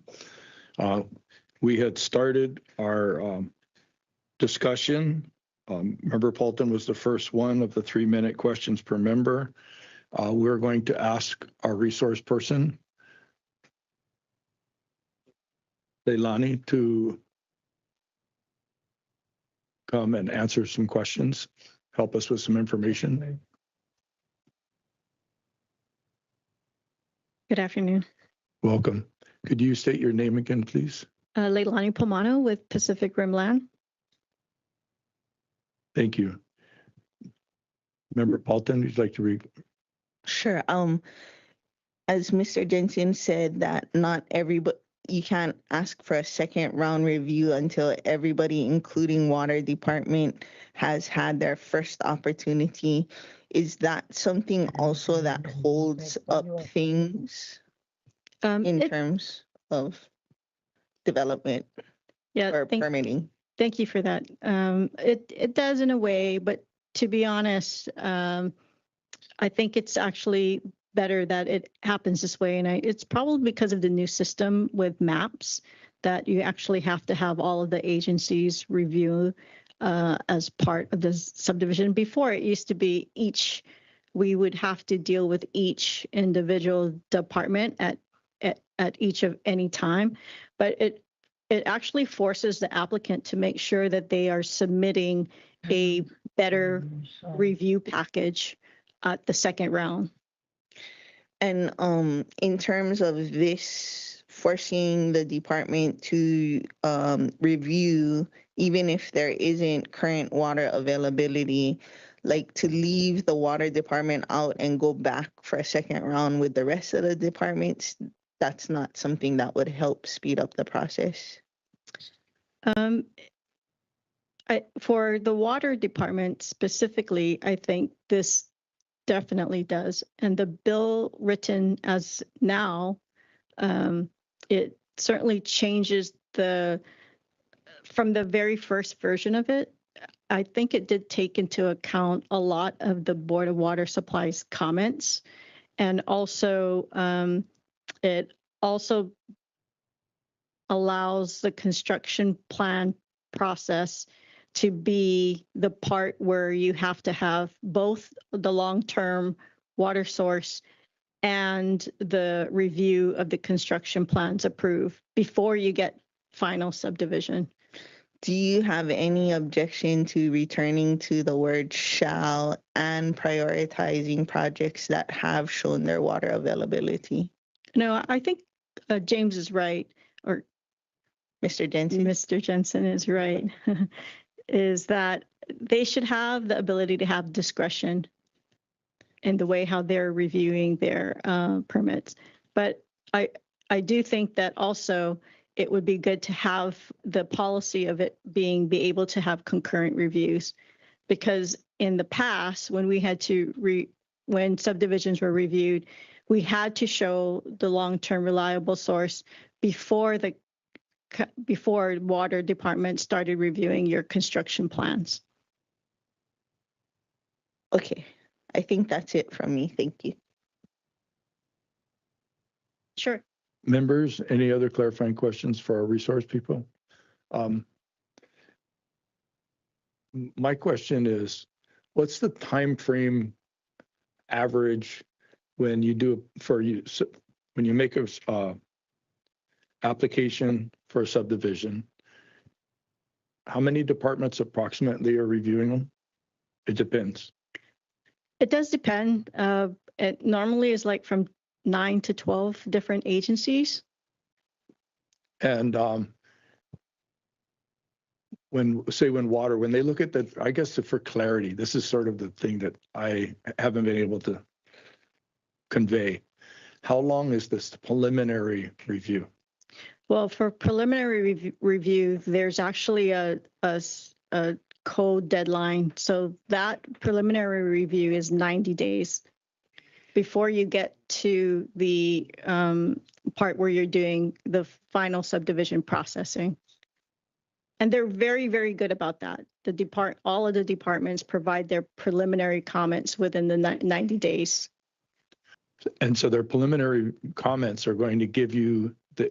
We had started our discussion. Member Paulton was the first one of the 3-minute questions per member. We're going to ask our resource person, Leilani, to come and answer some questions, help us with some information. Good afternoon. Welcome. Could you state your name again, please? Leilani Pomano with Pacific Rim Land. Thank you. Member Paulton, would you like to read? Sure. As Mr. Jensen said, that not everybody, you can't ask for a second round review until everybody, including water department, has had their first opportunity. Is that something also that holds up things in terms of development or permitting? Thank you for that. It does in a way, but to be honest, I think it's actually better that it happens this way. And it's probably because of the new system with maps that you actually have to have all of the agencies review as part of the subdivision. Before, it used to be we would have to deal with each individual department at each of any time. But it actually forces the applicant to make sure that they are submitting a better review package at the second round. And in terms of this forcing the department to review, even if there isn't current water availability, like to leave the water department out and go back for a second round with the rest of the departments, that's not something that would help speed up the process. For the water department specifically, I think this definitely does. And the bill written as now, it certainly changes from the very first version of it. I think it did take into account a lot of the Board of Water Supply's comments. And also, it also allows the construction plan process to be the part where you have to have both the long-term water source and the review of the construction plans approved before you get final subdivision. Do you have any objection to returning to the word shall and prioritizing projects that have shown their water availability? No, I think James is right, or Mr. Jensen. Mr. Jensen is right, is that they should have the ability to have discretion in the way how they're reviewing their permits. But I do think that also it would be good to have the policy of it be able to have concurrent reviews, because in the past, when we had to when subdivisions were reviewed, we had to show the long-term reliable source before water department started reviewing your construction plans. Okay, I think that's it from me. Thank you. Sure. Members, any other clarifying questions for our resource people? My question is, what's the time frame average when you when you make a application for a subdivision? How many departments approximately are reviewing them? It depends. It does depend. It normally is like from 9 to 12 different agencies. And when they look at that, I guess for clarity, this is sort of the thing that I haven't been able to convey. How long is this preliminary review? Well, for preliminary review, there's actually a code deadline. So that preliminary review is 90 days before you get to the part where you're doing the final subdivision processing. And they're very, very good about that. All of the departments provide their preliminary comments within the 90 days. And so their preliminary comments are going to give you the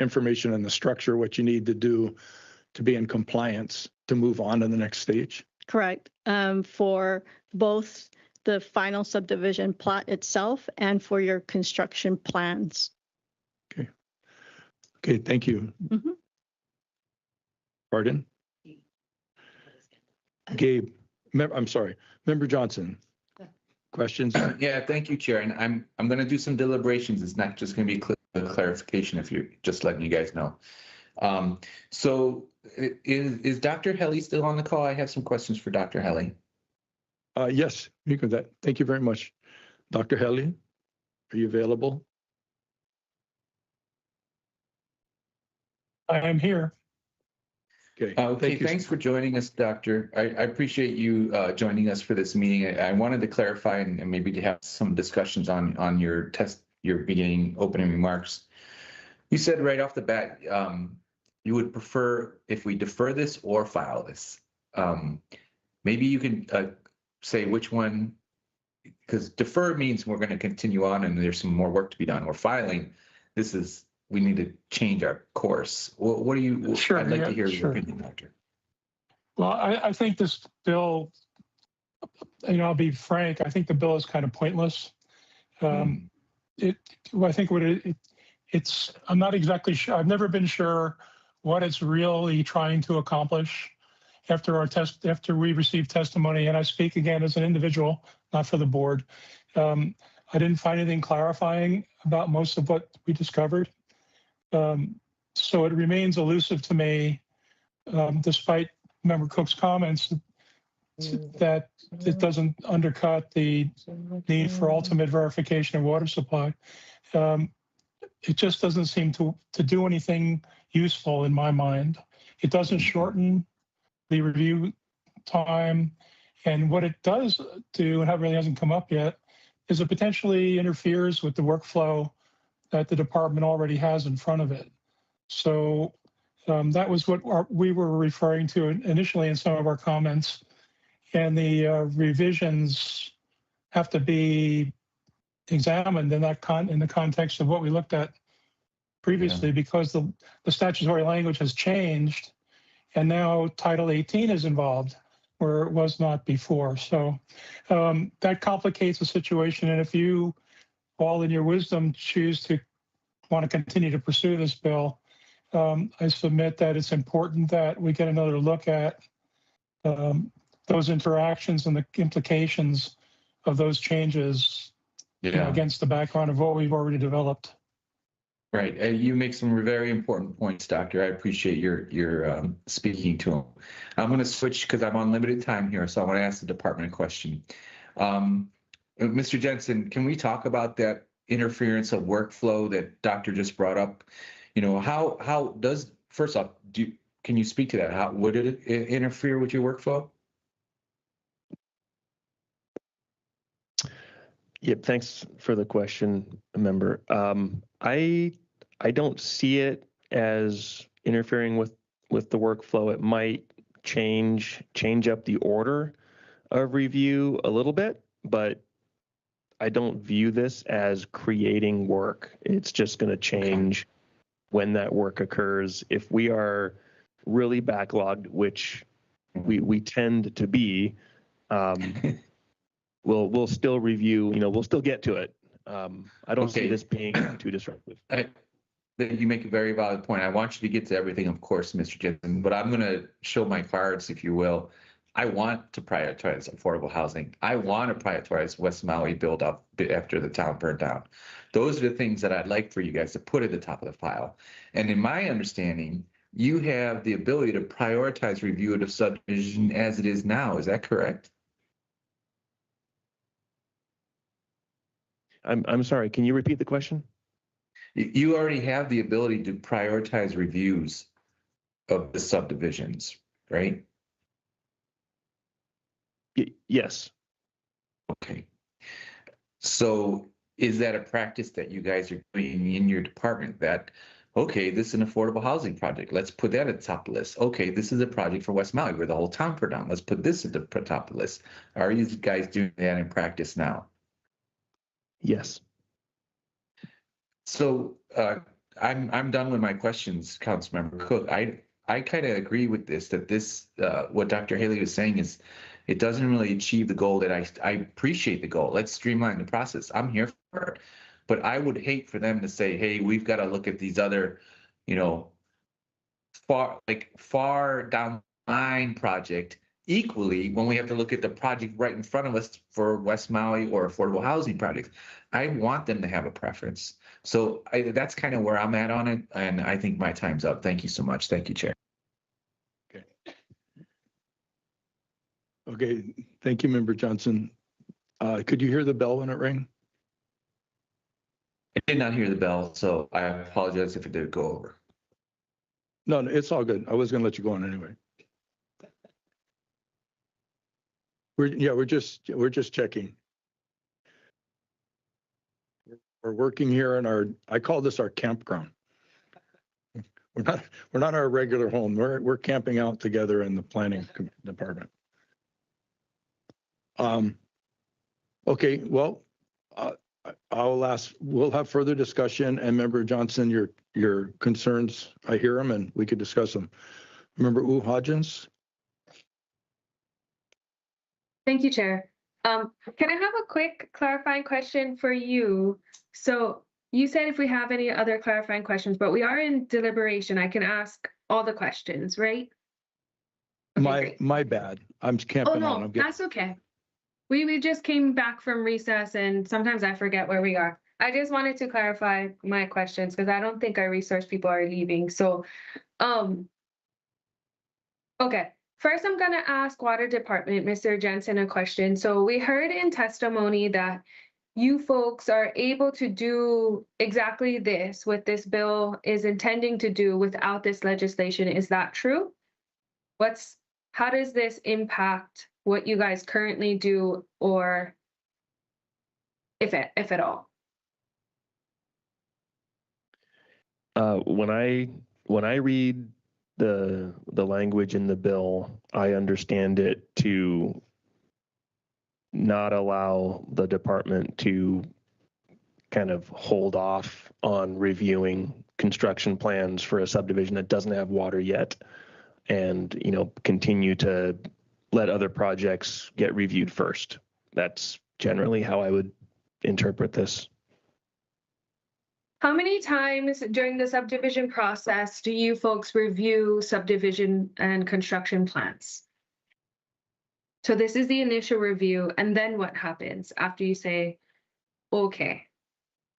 information and the structure, what you need to do to be in compliance to move on to the next stage. Correct. For both the final subdivision plot itself and for your construction plans. Okay, thank you. Mm-hmm. Pardon? Gabe, I'm sorry, Member Johnson. Questions? Yeah, thank you, Chair. And I'm going to do some deliberations. It's not just going to be a clarification if you're just letting you guys know. So is Dr. Helly still on the call? I have some questions for Dr. Helly. Yes, you can that. Thank you very much. Dr. Helly, are you available? I am here. Okay. Okay, thanks for joining us, Doctor. I appreciate you joining us for this meeting. I wanted to clarify and maybe to have some discussions on your beginning opening remarks. You said right off the bat you would prefer if we defer this or file this. Maybe you can say which one, because defer means we're going to continue on and there's some more work to be done. We're filing. We need to change our course. What do you? Sure, I'd like to hear sure. your opinion, Doctor. Well, I think this bill, I'll be frank, I think the bill is kind of pointless. I think I'm not exactly sure. I've never been sure what it's really trying to accomplish after we receive testimony. And I speak again as an individual, not for the board. I didn't find anything clarifying about most of what we discovered. So it remains elusive to me, despite Member Cook's comments, that it doesn't undercut the need for ultimate verification of water supply. It just doesn't seem to do anything useful in my mind. It doesn't shorten the review time. And what it does do, and it really hasn't come up yet, is it potentially interferes with the workflow that the department already has in front of it. So that was what we were referring to initially in some of our comments. And the revisions have to be examined in the context of what we looked at previously, because the statutory language has changed, and now Title 18 is involved, where it was not before. So that complicates the situation. And if you, all in your wisdom, choose to want to continue to pursue this bill, I submit that it's important that we get another look at those interactions and the implications of those changes against the background of what we've already developed. Right. You make some very important points, Doctor. I appreciate your speaking to them. I'm going to switch because I'm on limited time here, so I want to ask the department a question. Mr. Jensen, can we talk about that interference of workflow that Doctor just brought up? How does, first off, can you speak to that? How would it interfere with your workflow? Yep, thanks for the question, member. I don't see it as interfering with the workflow. It might change up the order of review a little bit, but I don't view this as creating work. It's just going to change when that work occurs. If we are really backlogged, which we tend to be, we'll still review. We'll still get to it. I don't see this being too disruptive. You make a very valid point. I want you to get to everything, of course, Mr. Jensen, but I'm going to show my cards, if you will. I want to prioritize affordable housing. I want to prioritize West Maui build up after the town burned down. Those are the things that I'd like for you guys to put at the top of the pile. And in my understanding, you have the ability to prioritize review of the subdivision as it is now. Is that correct? I'm sorry, can you repeat the question? You already have the ability to prioritize reviews of the subdivisions, right? Yes. Okay. So is that a practice that you guys are doing in your department, that Okay, this is an affordable housing project. Let's put that at the top of the list. Okay, this is a project for West Maui where the whole town put down. Let's put this at the top of the list. Are you guys doing that in practice now? Yes. So I'm done with my questions, Councilmember Cook. I kind of agree with this, that this what Dr. Haley was saying is it doesn't really achieve the goal that I appreciate the goal. Let's streamline the process. I'm here for it. But I would hate for them to say, hey, we've got to look at these other, you know, far down the line project equally when we have to look at the project right in front of us for West Maui or affordable housing projects. I want them to have a preference. So that's kind of where I'm at on it. And I think my time's up. Thank you so much. Thank you, Chair. Okay. Okay. Thank you, Member Johnson. Could you hear the bell when it rang? I did not hear the bell, so I apologize if it did go over. No, it's all good. I was going to let you go on anyway. We're just checking. We're working here in I call this our campground. We're not our regular home. We're camping out together in the planning department. Okay, well, we'll have further discussion, and Member Johnson, your concerns, I hear them and we could discuss them. Member Hodgins? Thank you, Chair. Can I have a quick clarifying question for you? So you said if we have any other clarifying questions, but we are in deliberation. I can ask all the questions, right? Okay, My bad. I'm camping oh out. no, that's okay. We just came back from recess and sometimes I forget where we are. I just wanted to clarify my questions because I don't think our resource people are leaving. So, okay. First, I'm gonna ask Water Department, Mr. Jensen, a question. So we heard in testimony that you folks are able to do exactly this, what this bill is intending to do without this legislation. Is that true? How does this impact what you guys currently do, or if at all? When I read the language in the bill, I understand it to not allow the department to kind of hold off on reviewing construction plans for a subdivision that doesn't have water yet, and continue to let other projects get reviewed first. That's generally how I would interpret this. How many times during the subdivision process do you folks review subdivision and construction plans? So this is the initial review, and then what happens after you say, okay,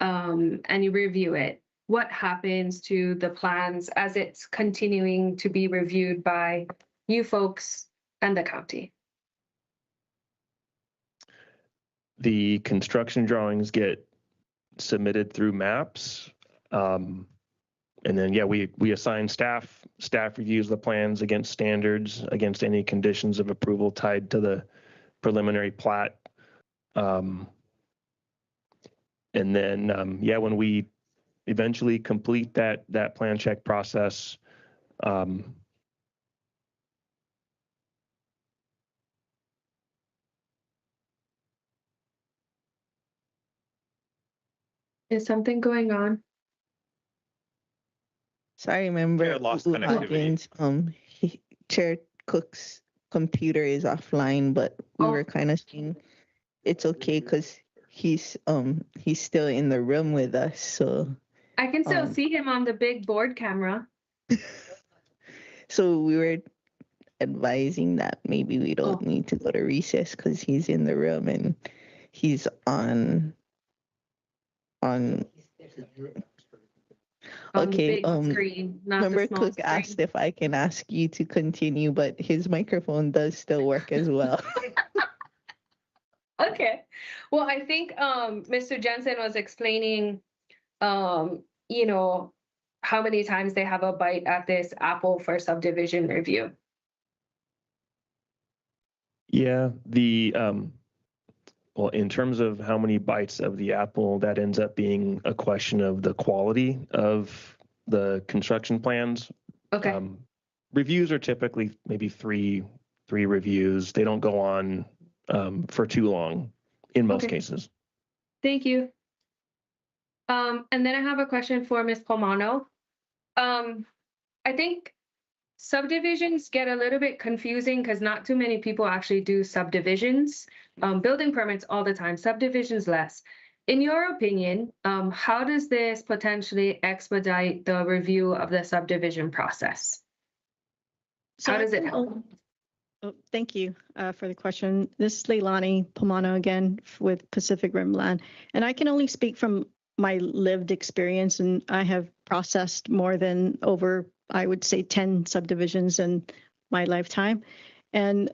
and you review it? What happens to the plans as it's continuing to be reviewed by you folks and the county? The construction drawings get submitted through maps. And then, we assign staff. Staff reviews the plans against standards, against any conditions of approval tied to the preliminary plat. And then, when we eventually complete that plan check process, Is something going on? Sorry, member. Yeah, lost connectivity. Chair Cook's computer is offline, but we were kind of seeing it's okay because he's still in the room with us. So I can still see him on the big board camera. So we were advising that maybe we don't need to go to recess because he's in the room and he's on. Okay. Screen, not Member the small Cook screen. asked if I can ask you to continue, but his microphone does still work as well. Okay. Well, I think Mr. Jensen was explaining, how many times they have a bite at this apple for subdivision review. Yeah, well, in terms of how many bites of the apple, that ends up being a question of the quality of the construction plans. Okay. Reviews are typically maybe three reviews. They don't go on for too long in most Okay. cases. Thank you. And then I have a question for Ms. Pomano. I think subdivisions get a little bit confusing because not too many people actually do subdivisions. Building permits all the time, subdivisions less. In your opinion, how does this potentially expedite the review of the subdivision process? So How I does it can help? Thank you for the question. This is Leilani Pomano again with Pacific Rim Land. And I can only speak from my lived experience, and I have processed more than over, I would say, 10 subdivisions in my lifetime. And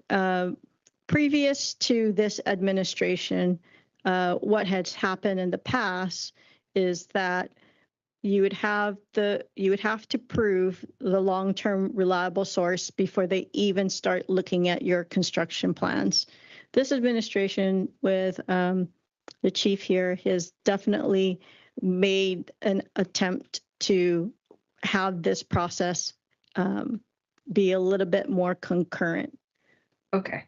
previous to this administration, what has happened in the past is that you would have to prove the long-term reliable source before they even start looking at your construction plans. This administration with the chief here has definitely made an attempt to have this process be a little bit more concurrent. Okay.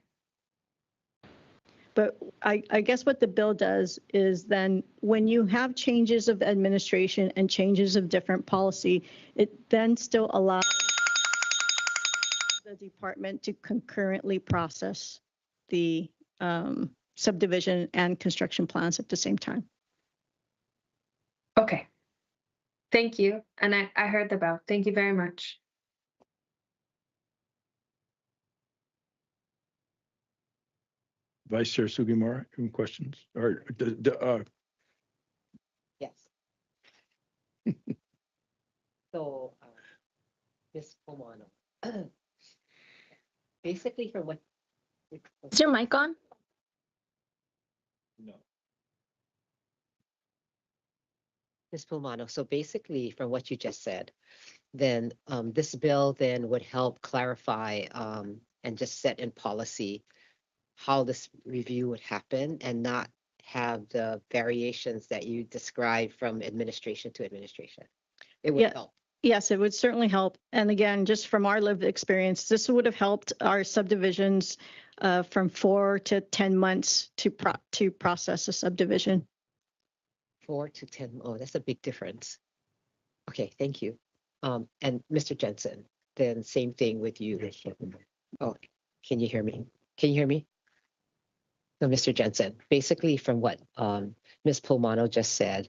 But I guess what the bill does is then when you have changes of administration and changes of different policy, it then still allows the department to concurrently process the subdivision and construction plans at the same time. Okay. Thank you. And I heard the bell. Thank you very much. Vice Chair Sugimura, any questions? Or Yes. So, Ms. Pomano, basically from what. Is your mic on? No. Ms. Pomano, so basically from what you just said, then this bill then would help clarify and just set in policy how this review would happen and not have the variations that you described from administration to administration. It would help. Yes, it would certainly help. And again, just from our lived experience, this would have helped our subdivisions from 4 to 10 months to process a subdivision. 4 to 10. Oh, that's a big difference. Okay, thank you. And Mr. Jensen, then same thing with you. Oh, can you hear me? Can you hear me? So, Mr. Jensen, basically from what Ms. Pomano just said,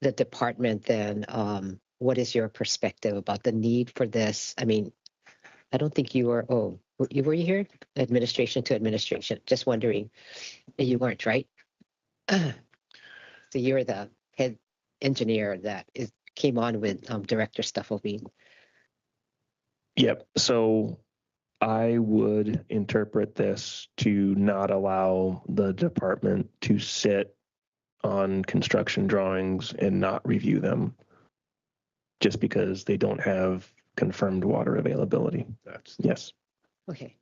the department then, what is your perspective about the need for this? I mean, I don't think you were, were you here? Administration to administration. Just wondering, you weren't, right? So you're the head engineer that came on with Director Stufflebean. Yep. So I would interpret this to not allow the department to sit on construction drawings and not review them just because they don't have confirmed water availability. Yes. Okay.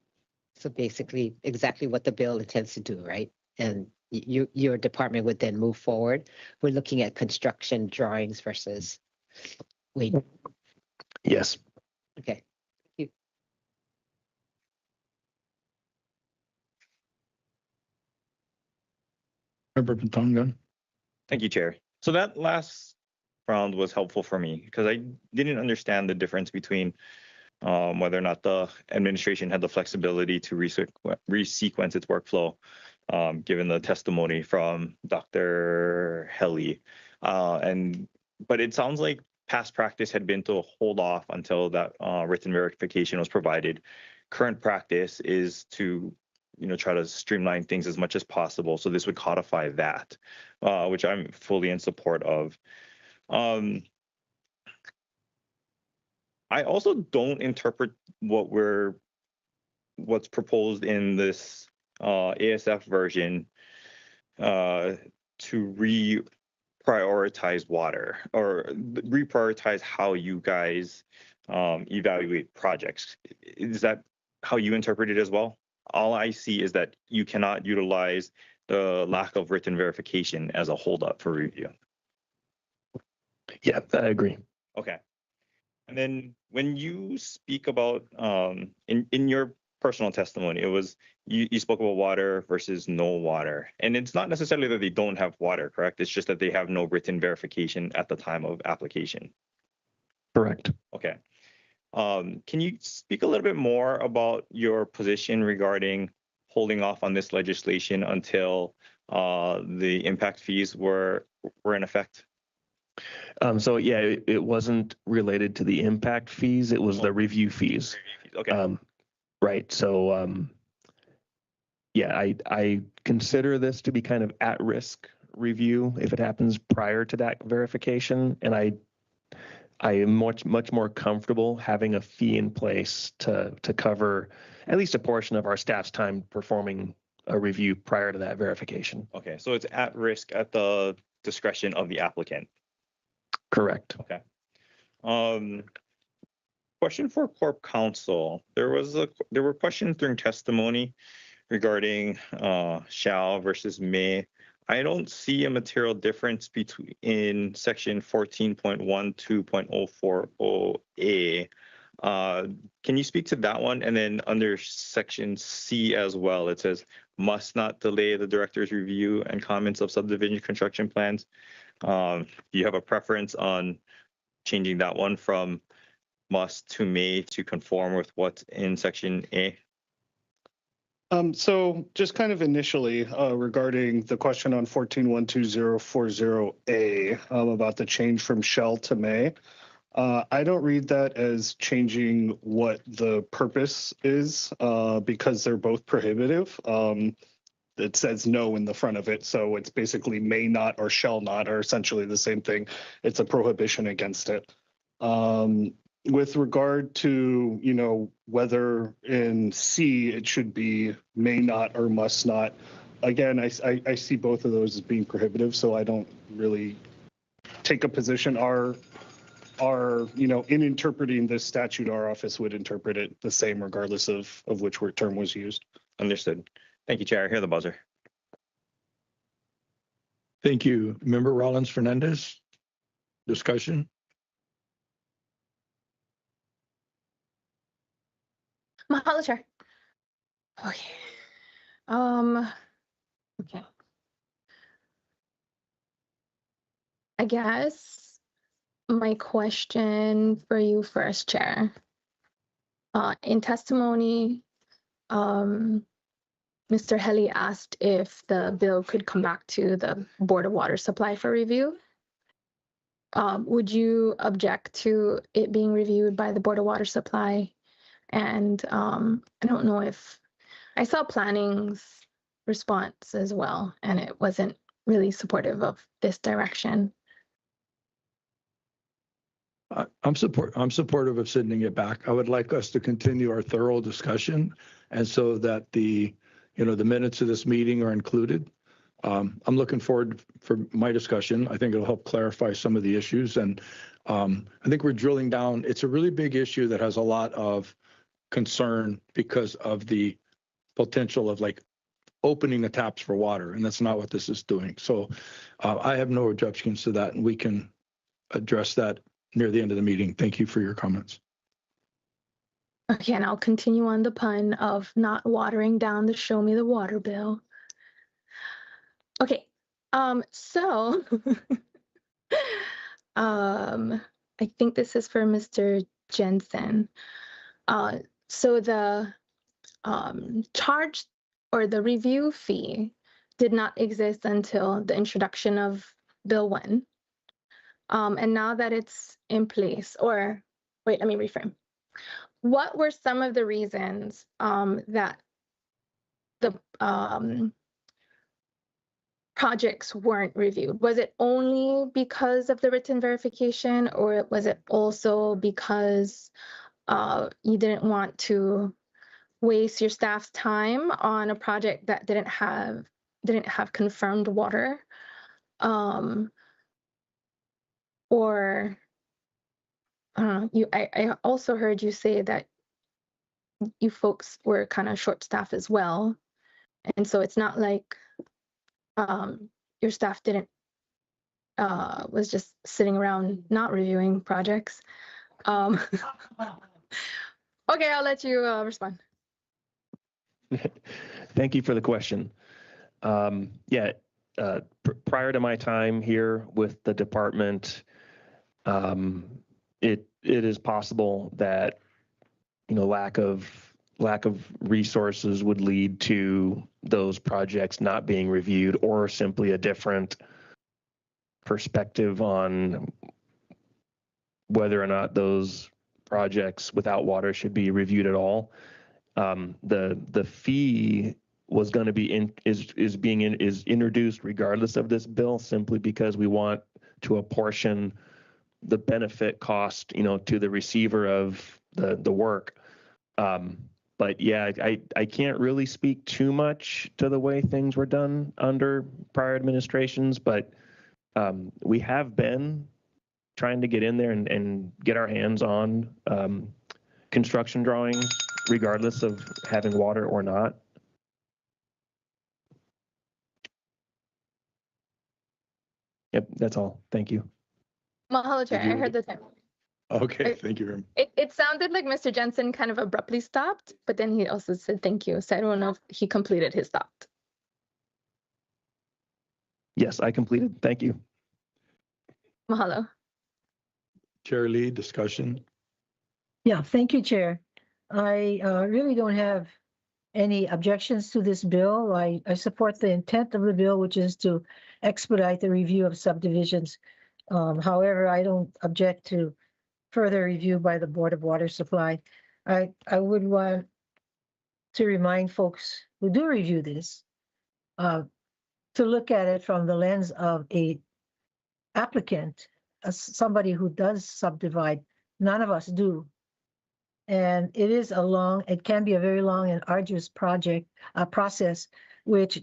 So basically exactly what the bill intends to do, right? And your department would then move forward. We're looking at construction drawings versus, wait. Yes. Okay. Thank you. Member Patongan. Thank you, Chair. So that last round was helpful for me because I didn't understand the difference between whether or not the administration had the flexibility to resequence its workflow, given the testimony from Dr. Helly. But it sounds like past practice had been to hold off until that written verification was provided. Current practice is to try to streamline things as much as possible. So this would codify that, which I'm fully in support of. I also don't interpret what's proposed in this ASF version to reprioritize water or reprioritize how you guys evaluate projects. Is that how you interpret it as well? All I see is that you cannot utilize the lack of written verification as a holdup for review. Yeah, I agree. Okay. And then when you speak about in your personal testimony, it was you spoke about water versus no water. And it's not necessarily that they don't have water, correct? It's just that they have no written verification at the time of application. Correct. Okay. Can you speak a little bit more about your position regarding holding off on this legislation until the impact fees were in effect? So yeah, it wasn't related to the impact fees. It was the review fees. Okay. Right. So yeah, I consider this to be kind of at-risk review if it happens prior to that verification, and I am much more comfortable having a fee in place to cover at least a portion of our staff's time performing a review prior to that verification. Okay. So it's at risk at the discretion of the applicant. Correct. Okay. Question for Corp Counsel. There were questions during testimony regarding shall versus may. I don't see a material difference in section 14.12.040A. Can you speak to that one? And then under section C as well, it says must not delay the director's review and comments of subdivision construction plans. Do you have a preference on changing that one from must to may to conform with what's in section A? So just kind of initially regarding the question on 14.12040A about the change from shall to may, I don't read that as changing what the purpose is because they're both prohibitive. It says no in the front of it, so it's basically may not or shall not are essentially the same thing. It's a prohibition against it. With regard to, whether in C it should be may not or must not, again, I see both of those as being prohibitive, so I don't really take a position. In interpreting this statute, our office would interpret it the same regardless of which word term was used. Understood. Thank you, Chair. I hear the buzzer. Thank you. Member Rollins Fernandez, discussion? Mahalo, Chair. Okay. Okay. I guess my question for you first, Chair. In testimony, Mr. Helly asked if the bill could come back to the Board of Water Supply for review. Would you object to it being reviewed by the Board of Water Supply? And I don't know if I saw planning's response as well, and it wasn't really supportive of this direction. I'm supportive of sending it back. I would like us to continue our thorough discussion, and so that the minutes of this meeting are included. I'm looking forward for my discussion. I think it'll help clarify some of the issues, and I think we're drilling down. It's a really big issue that has a lot of concern because of the potential of opening the taps for water, and that's not what this is doing. So I have no objections to that, and we can address that near the end of the meeting. Thank you for your comments. Okay, and I'll continue on the pun of not watering down the show me the water bill. Okay, so I think this is for Mr. Jensen. So the charge or the review fee did not exist until the introduction of Bill 1. And now that it's in place, or wait, let me reframe. What were some of the reasons that the projects weren't reviewed? Was it only because of the written verification, or was it also because you didn't want to waste your staff's time on a project that didn't have confirmed water? Or I also heard you say that you folks were kind of short staffed as well, and so it's not like your staff was just sitting around not reviewing projects. Okay, I'll let you respond. Thank you for the question. Yeah, prior to my time here with the department, it is possible that lack of resources would lead to those projects not being reviewed, or simply a different perspective on whether or not those projects without water should be reviewed at all. The fee was going to be is introduced regardless of this bill, simply because we want to apportion the benefit cost, to the receiver of the work. But yeah, I can't really speak too much to the way things were done under prior administrations, but we have been trying to get in there and get our hands on construction drawings, regardless of having water or not. Yep, that's all. Thank you. Mahalo, Chair. I heard the time. Okay, thank you very much. It sounded like Mr. Jensen kind of abruptly stopped, but then he also said thank you. So I don't know if he completed his thought. Yes, I completed. Thank you. Mahalo. Chair Lee, discussion. Yeah, thank you, Chair. I really don't have any objections to this bill. I support the intent of the bill, which is to expedite the review of subdivisions. However, I don't object to further review by the Board of Water Supply. I would want to remind folks who do review this to look at it from the lens of a applicant, somebody who does subdivide. None of us do. And it can be a very long and arduous process, which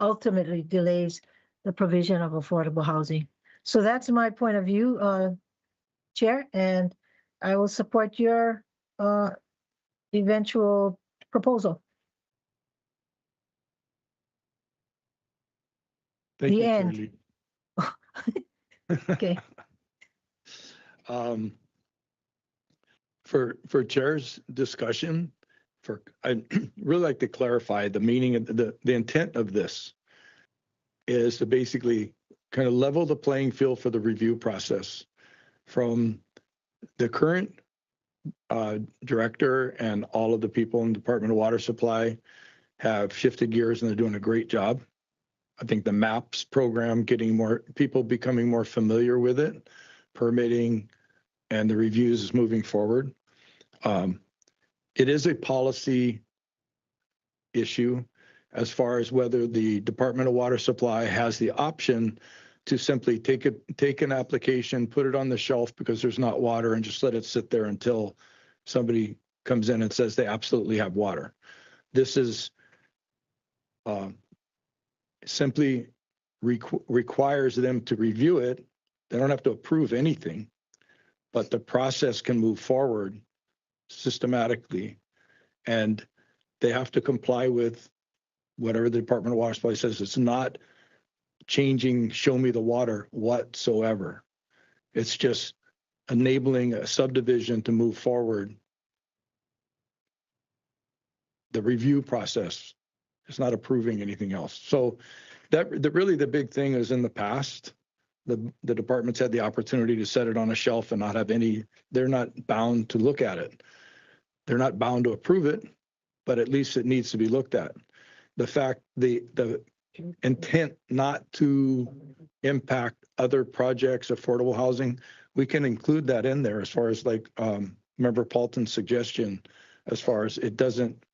ultimately delays the provision of affordable housing. So that's my point of view, Chair, and I will support your eventual proposal. Thank you, end. Chair Lee. Okay. For Chair's discussion, I'd really like to clarify the meaning of the intent of this is to basically kind of level the playing field for the review process from the current director, and all of the people in the Department of Water Supply have shifted gears and they're doing a great job. I think the MAPS program, getting more people becoming more familiar with it, permitting, and the reviews is moving forward. It is a policy issue as far as whether the Department of Water Supply has the option to simply take an application, put it on the shelf because there's not water, and just let it sit there until somebody comes in and says they absolutely have water. This is simply requires them to review it. They don't have to approve anything, but the process can move forward systematically, and they have to comply with whatever the Department of Water Supply says. It's not changing show me the water whatsoever. It's just enabling a subdivision to move forward. The review process is not approving anything else. So really the big thing is, in the past, the departments had the opportunity to set it on a shelf and not have they're not bound to look at it. They're not bound to approve it, but at least it needs to be looked at. The intent not to impact other projects, affordable housing, we can include that in there as far as like Member Paulton's suggestion, as far as it doesn't,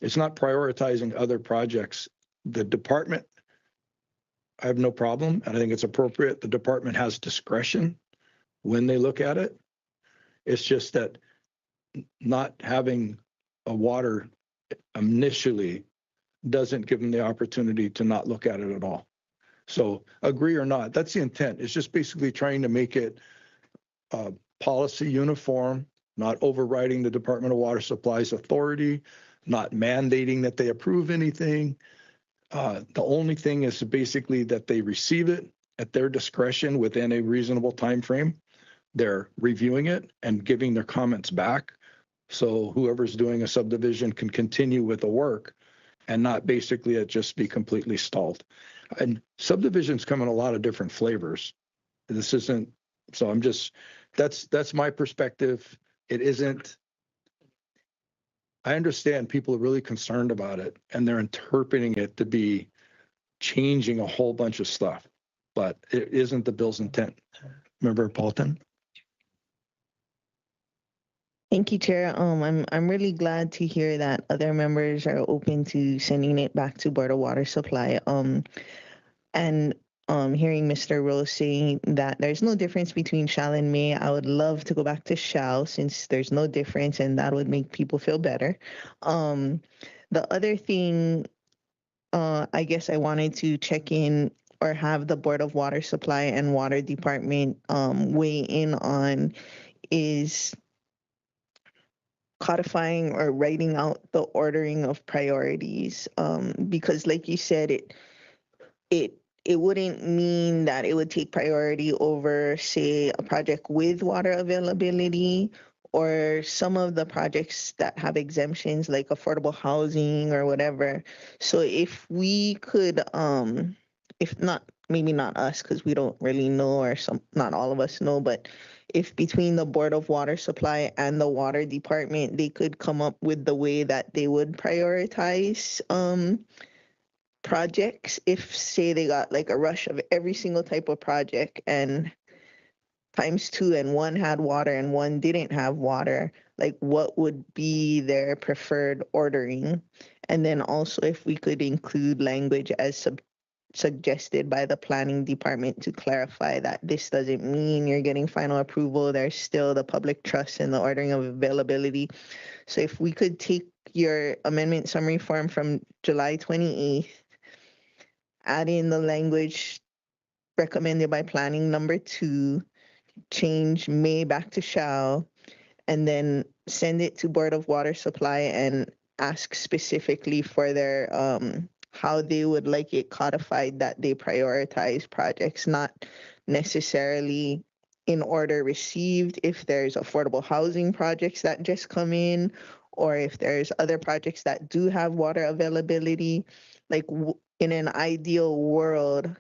it's not prioritizing other projects. The department, I have no problem, and I think it's appropriate. The department has discretion when they look at it. It's just that not having a water initially doesn't give them the opportunity to not look at it at all. So agree or not, that's the intent. It's just basically trying to make it policy uniform, not overriding the Department of Water Supply's authority, not mandating that they approve anything. The only thing is basically that they receive it at their discretion within a reasonable time frame, they're reviewing it and giving their comments back. So whoever's doing a subdivision can continue with the work and not basically it just be completely stalled. And subdivisions come in a lot of different flavors. This isn't, so I'm just, that's my perspective. It isn't, I understand people are really concerned about it and they're interpreting it to be changing a whole bunch of stuff, but it isn't the bill's intent. Member Paulton? Thank you, Chair. I'm really glad to hear that other members are open to sending it back to Board of Water Supply. And hearing Mr. Rose saying that there's no difference between shall and may, I would love to go back to shall since there's no difference and that would make people feel better. The other thing I guess I wanted to check in or have the Board of Water Supply and Water Department weigh in on is codifying or writing out the ordering of priorities, because like you said, it wouldn't mean that it would take priority over, say, a project with water availability or some of the projects that have exemptions like affordable housing or whatever. So if we could, if not, maybe not us, because we don't really know, or not all of us know, but if between the Board of Water Supply and the Water Department, they could come up with the way that they would prioritize projects, if say they got like a rush of every single type of project and times two and one had water and one didn't have water, like what would be their preferred ordering? And then also if we could include language as suggested by the planning department to clarify that this doesn't mean you're getting final approval. There's still the public trust in the ordering of availability. So if we could take your amendment summary form from July 28th, add in the language recommended by planning number 2, change may back to shall, and then send it to Board of Water Supply and ask specifically for their how they would like it codified that they prioritize projects, not necessarily in order received if there's affordable housing projects that just come in, or if there's other projects that do have water availability. Like in an ideal world,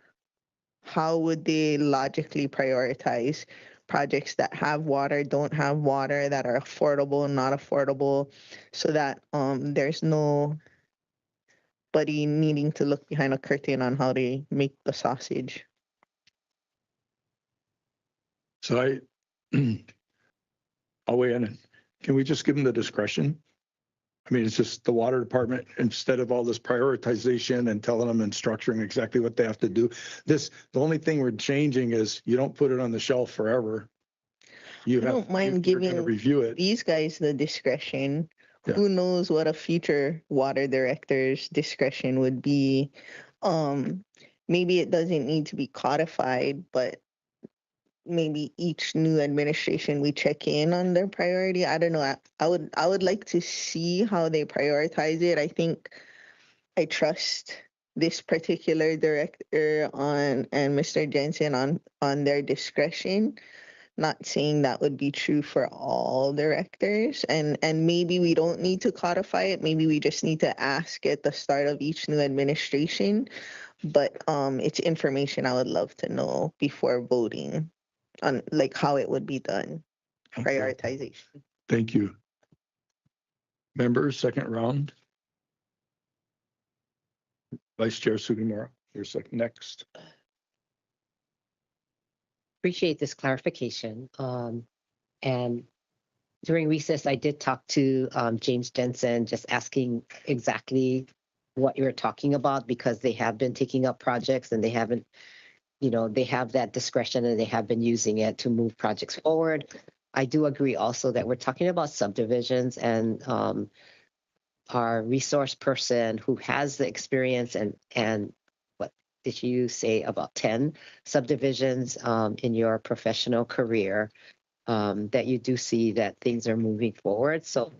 how would they logically prioritize projects that have water, don't have water, that are affordable, not affordable, so that there's nobody needing to look behind a curtain on how they make the sausage. So I'll weigh in. Can we just give them the discretion? I mean, it's just the water department, instead of all this prioritization and telling them and structuring exactly what they have to do. The only thing we're changing is you don't put it on the shelf forever. I don't mind giving review it. these guys the discretion. Yeah. Who knows what a future water director's discretion would be. Maybe it doesn't need to be codified, but maybe each new administration we check in on their priority. I don't know. I would like to see how they prioritize it. I think I trust this particular director and Mr. Jensen on their discretion. Not saying that would be true for all directors, and maybe we don't need to codify it. Maybe we just need to ask at the start of each new administration. But it's information I would love to know before voting on like how it would be done. Prioritization. Thank you. Members, second round. Vice Chair Sugimura, you're next. Appreciate this clarification. And during recess, I did talk to James Jensen, just asking exactly what you're talking about, because they have been taking up projects and they haven't, they have that discretion and they have been using it to move projects forward. I do agree also that we're talking about subdivisions, and our resource person who has the experience and what did you say, about 10 subdivisions in your professional career, that you do see that things are moving forward. So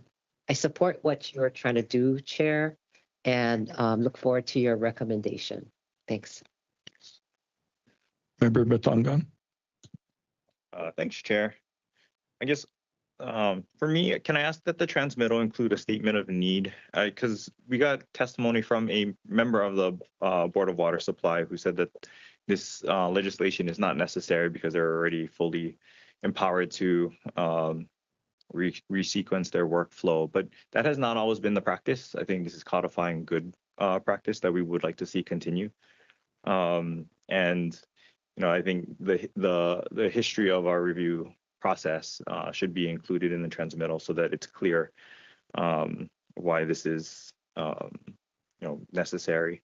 I support what you're trying to do, Chair, and look forward to your recommendation. Thanks. Member Batangan. Thanks, Chair. I guess for me, can I ask that the transmittal include a statement of need? Because we got testimony from a member of the Board of Water Supply who said that this legislation is not necessary because they're already fully empowered to resequence their workflow. But that has not always been the practice. I think this is codifying good practice that we would like to see continue. And I think the history of our review process should be included in the transmittal so that it's clear why this is necessary.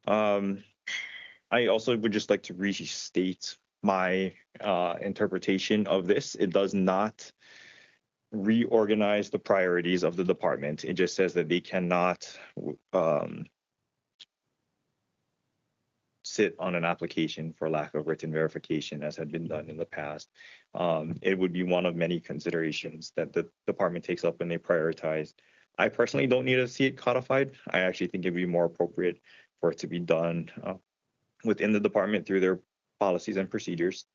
I also would just like to restate my interpretation of this. It does not reorganize the priorities of the department. It just says that they cannot sit on an application for lack of written verification as had been done in the past. It would be one of many considerations that the department takes up when they prioritize. I personally don't need to see it codified. I actually think it'd be more appropriate for it to be done within the department through their policies and procedures.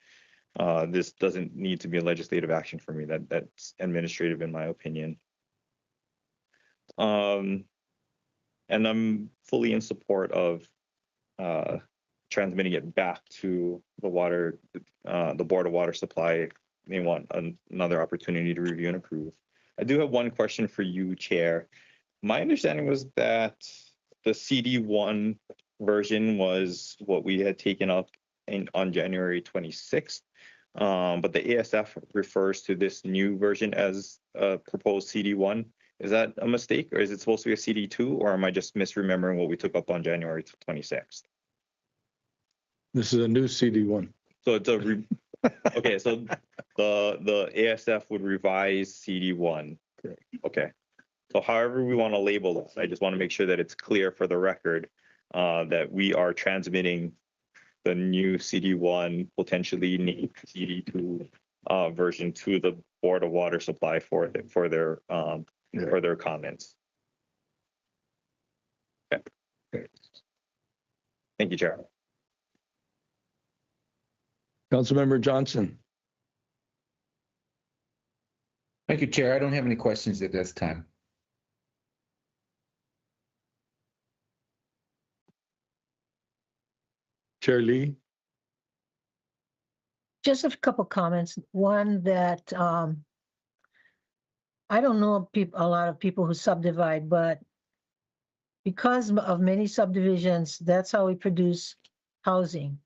This doesn't need to be a legislative action for me. That's administrative in my opinion. And I'm fully in support of transmitting it back to the Board of Water Supply. They want another opportunity to review and approve. I do have one question for you, Chair. My understanding was that the CD1 version was what we had taken up on January 26th, but the ASF refers to this new version as proposed CD1. Is that a mistake, or is it supposed to be a CD2, or am I just misremembering what we took up on January 26th? This is a new CD1. So it's okay. So the ASF would revise CD1. Okay. So however we want to label this, I just want to make sure that it's clear for the record that we are transmitting the new CD1, potentially named CD2 version to the Board of Water Supply for their comments. Okay. Thank you, Chair. Councilmember Johnson. Thank you, Chair. I don't have any questions at this time. Chair Lee. Just a couple comments. One that I don't know a lot of people who subdivide, but because of many subdivisions, that's how we produce housing.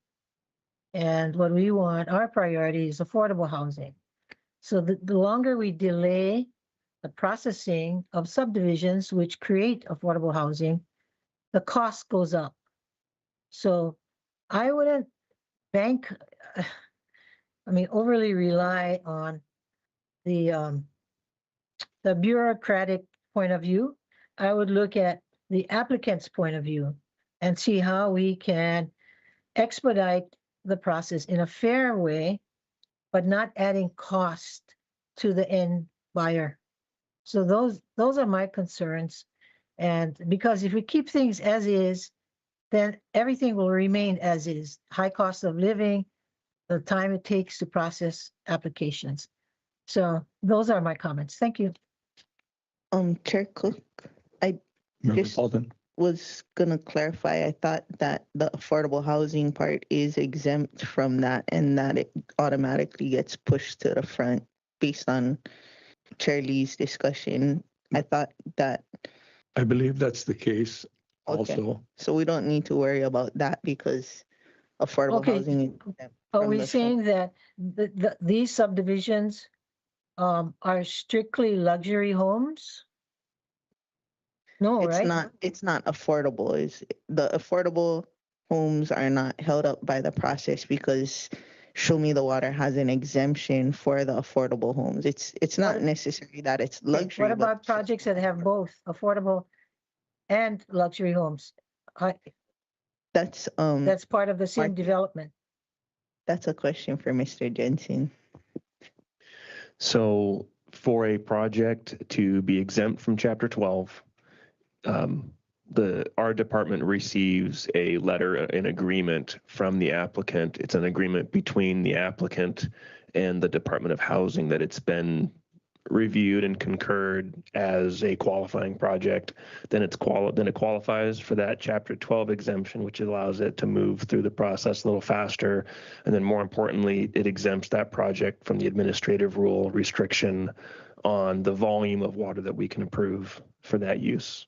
And what we want, our priority is affordable housing. So the longer we delay the processing of subdivisions, which create affordable housing, the cost goes up. So I wouldn't overly rely on the bureaucratic point of view. I would look at the applicant's point of view and see how we can expedite the process in a fair way, but not adding cost to the end buyer. So those are my concerns. And because if we keep things as is, then everything will remain as is. High cost of living, the time it takes to process applications. So those are my comments. Thank you. Chair Cook, I just was gonna clarify. I thought that the affordable housing part is exempt from that and that it automatically gets pushed to the front based on Chair Lee's discussion. I thought that. I believe that's the case also. Okay. So we don't need to worry about that because affordable housing is exempt. Are we saying that these subdivisions are strictly luxury homes? No, right? It's not affordable. The affordable homes are not held up by the process because Show Me the Water has an exemption for the affordable homes. It's not necessary that it's luxury. What about projects that have both affordable and luxury homes? That's part of the same development. That's a question for Mr. Jensen. So for a project to be exempt from Chapter 12, our department receives a letter, an agreement from the applicant. It's an agreement between the applicant and the Department of Housing that it's been reviewed and concurred as a qualifying project, then it qualifies for that Chapter 12 exemption, which allows it to move through the process a little faster. And then more importantly, it exempts that project from the administrative rule restriction on the volume of water that we can approve for that use.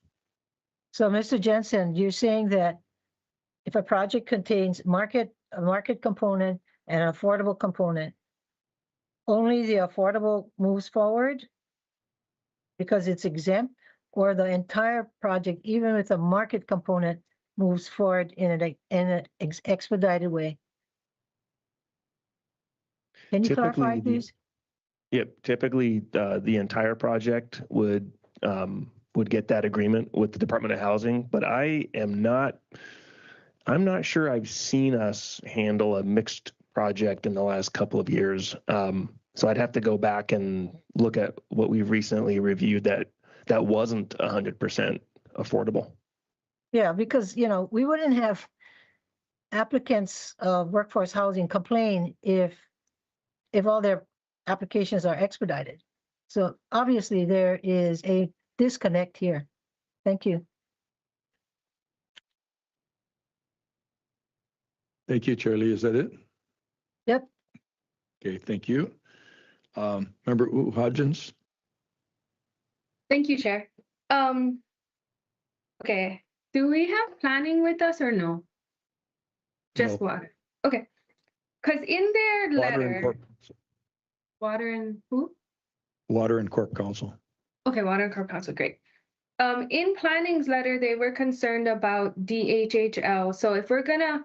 So, Mr. Jensen, you're saying that if a project contains a market component and an affordable component, only the affordable moves forward because it's exempt, or the entire project, even with a market component, moves forward in an expedited way? Can you clarify, please? Yep, typically the entire project would get that agreement with the Department of Housing, but I'm not sure I've seen us handle a mixed project in the last couple of years. So I'd have to go back and look at what we've recently reviewed that wasn't 100% affordable. Yeah, because, we wouldn't have applicants of workforce housing complain if all their applications are expedited. So obviously there is a disconnect here. Thank you. Thank you, Chair Lee. Is that it? Yep. Okay, thank you. Member Hodgins? Thank you, Chair. Okay, do we have planning with us or no? Just No. water. Okay, because in their Water and letter, Corp, water and who? Water and Corp Council. Okay, water and corp council, great. In planning's letter, they were concerned about DHHL. So if we're gonna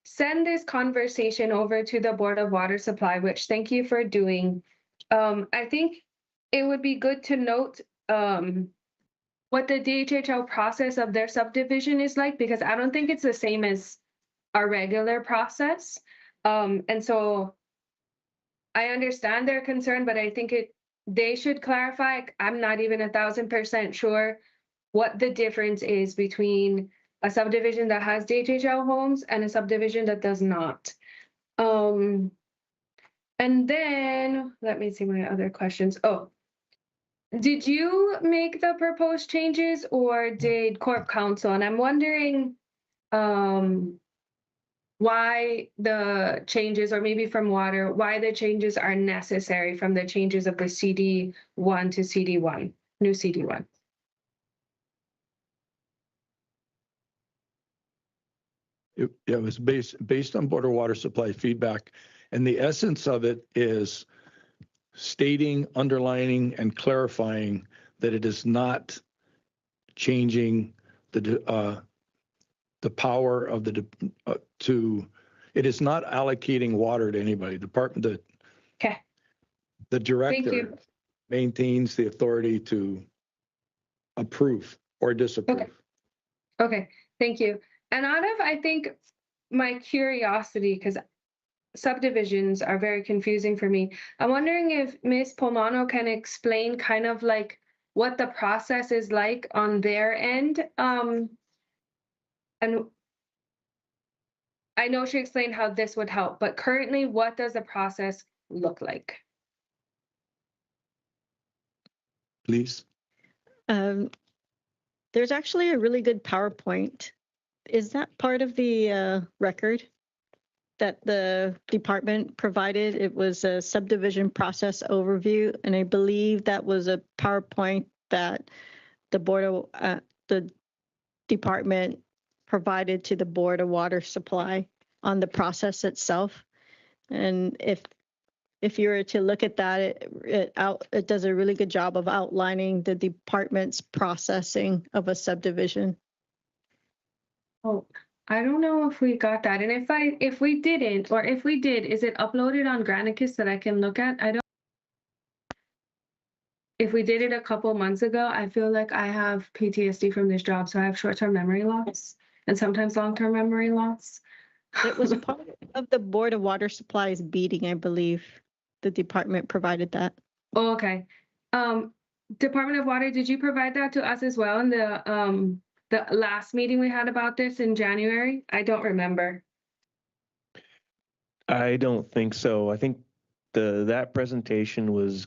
send this conversation over to the Board of Water Supply, which thank you for doing, I think it would be good to note what the DHHL process of their subdivision is like, because I don't think it's the same as our regular process. And so I understand their concern, but I think they should clarify. I'm not even 1,000% sure what the difference is between a subdivision that has DHHL homes and a subdivision that does not. And then let me see my other questions. Oh, did you make the proposed changes or did Corp Council? And I'm wondering why the changes, or maybe from water, why the changes are necessary from the changes of the CD1 to CD1, new CD1. It was based on Board of Water Supply feedback. And the essence of it is stating, underlining, and clarifying that it is not changing the power of it is not allocating water to anybody. The director maintains the authority to approve or disapprove. Okay, thank you. And out of, I think, my curiosity, because subdivisions are very confusing for me, I'm wondering if Ms. Pomano can explain kind of like what the process is like on their end. And I know she explained how this would help, but currently, what does the process look like? Please. There's actually a really good PowerPoint. Is that part of the record that the department provided? It was a subdivision process overview, and I believe that was a PowerPoint that the department provided to the Board of Water Supply on the process itself. And if you were to look at that, it does a really good job of outlining the department's processing of a subdivision. Oh, I don't know if we got that. And if we didn't, or if we did, is it uploaded on Granicus that I can look at? I don't. If we did it a couple months ago, I feel like I have PTSD from this job. So I have short-term memory loss and sometimes long-term memory loss. It was part of the Board of Water Supply's meeting, I believe. The department provided that. Oh, okay. Department of Water, did you provide that to us as well in the last meeting we had about this in January? I don't remember. I don't think so. I think that presentation was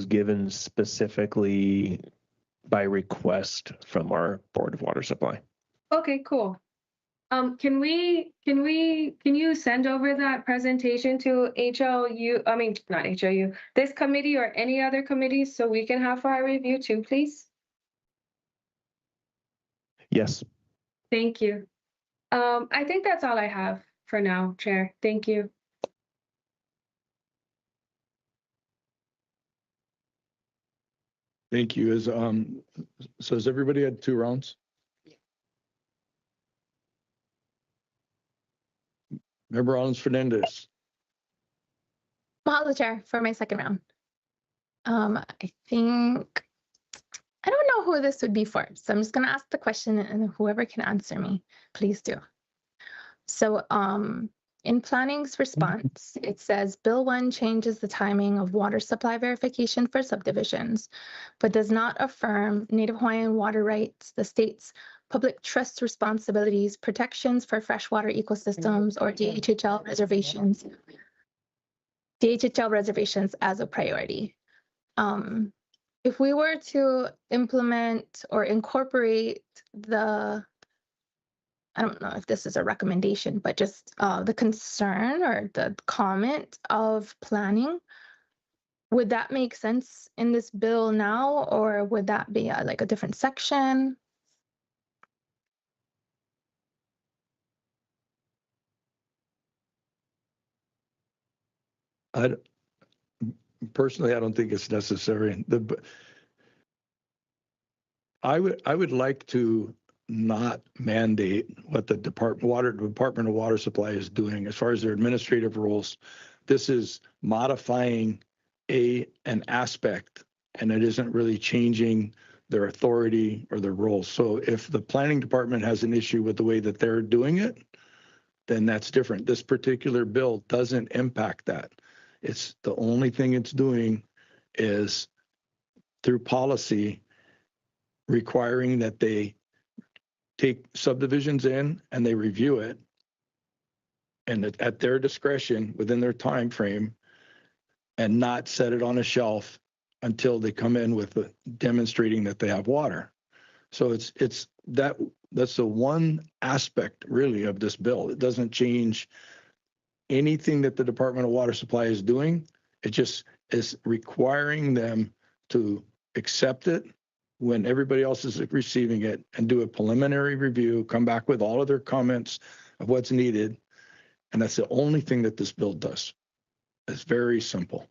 given specifically by request from our Board of Water Supply. Okay, cool. Can you send over that presentation to HLU, I mean, not HLU, this committee or any other committees so we can have for our review too, please? Yes. Thank you. I think that's all I have for now, Chair. Thank you. Thank you. So has everybody had 2 rounds? Member Rollins Fernandez. Mahalo, Chair, for my second round. I think, I don't know who this would be for, so I'm just going to ask the question and whoever can answer me, please do. So in planning's response, it says Bill 1 changes the timing of water supply verification for subdivisions, but does not affirm Native Hawaiian water rights, the state's public trust responsibilities, protections for freshwater ecosystems, or DHHL reservations as a priority. If we were to implement or incorporate I don't know if this is a recommendation, but just the concern or the comment of planning, would that make sense in this bill now, or would that be like a different section? Personally, I don't think it's necessary. I would like to not mandate what the Department of Water Supply is doing as far as their administrative rules. This is modifying an aspect, and it isn't really changing their authority or their roles. So if the planning department has an issue with the way that they're doing it, then that's different. This particular bill doesn't impact that. It's the only thing it's doing is through policy requiring that they take subdivisions in and they review it, and at their discretion within their time frame, and not set it on a shelf until they come in with demonstrating that they have water. So that's the one aspect really of this bill. It doesn't change anything that the Department of Water Supply is doing. It just is requiring them to accept it when everybody else is receiving it and do a preliminary review, come back with all of their comments of what's needed. And that's the only thing that this bill does. It's very simple.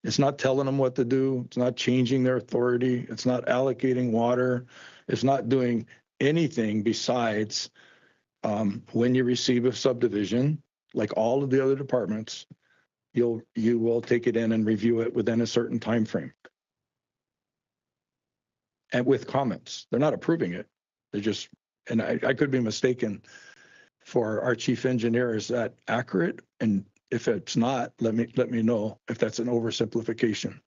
It's not telling them what to do. It's not changing their authority. It's not allocating water. It's not doing anything besides when you receive a subdivision, like all of the other departments, you will take it in and review it within a certain time frame. And with comments. They're not approving it. They're just, and I could be mistaken for our chief engineer. Is that accurate? And if it's not, let me know if that's an oversimplification.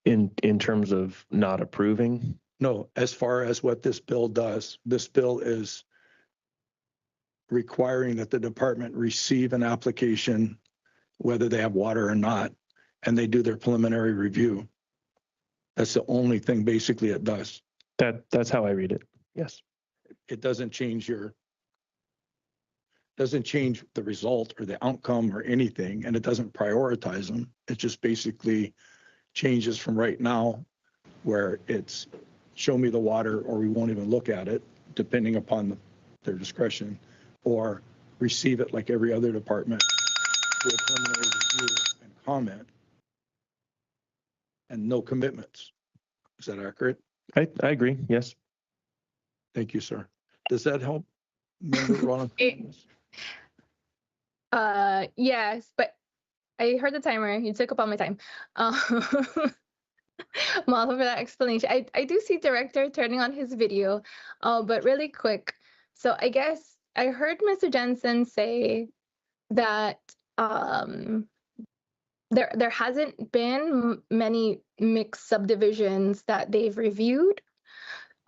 In terms of not approving? No, as far as what this bill does, this bill is requiring that the department receive an application, whether they have water or not, and they do their preliminary review. That's the only thing basically it does. That's how I read it. Yes. It doesn't change the result or the outcome or anything, and it doesn't prioritize them. It just basically changes from right now where it's show me the water or we won't even look at it, depending upon their discretion, or receive it like every other department, do a preliminary review and comment, and no commitments. Is that accurate? I agree. Yes. Thank you, sir. Does that help, Member Rollins? Yes, but I heard the timer. You took up all my time. Mahalo for that explanation. I do see director turning on his video, but really quick. So I guess I heard Mr. Jensen say that there hasn't been many mixed subdivisions that they've reviewed.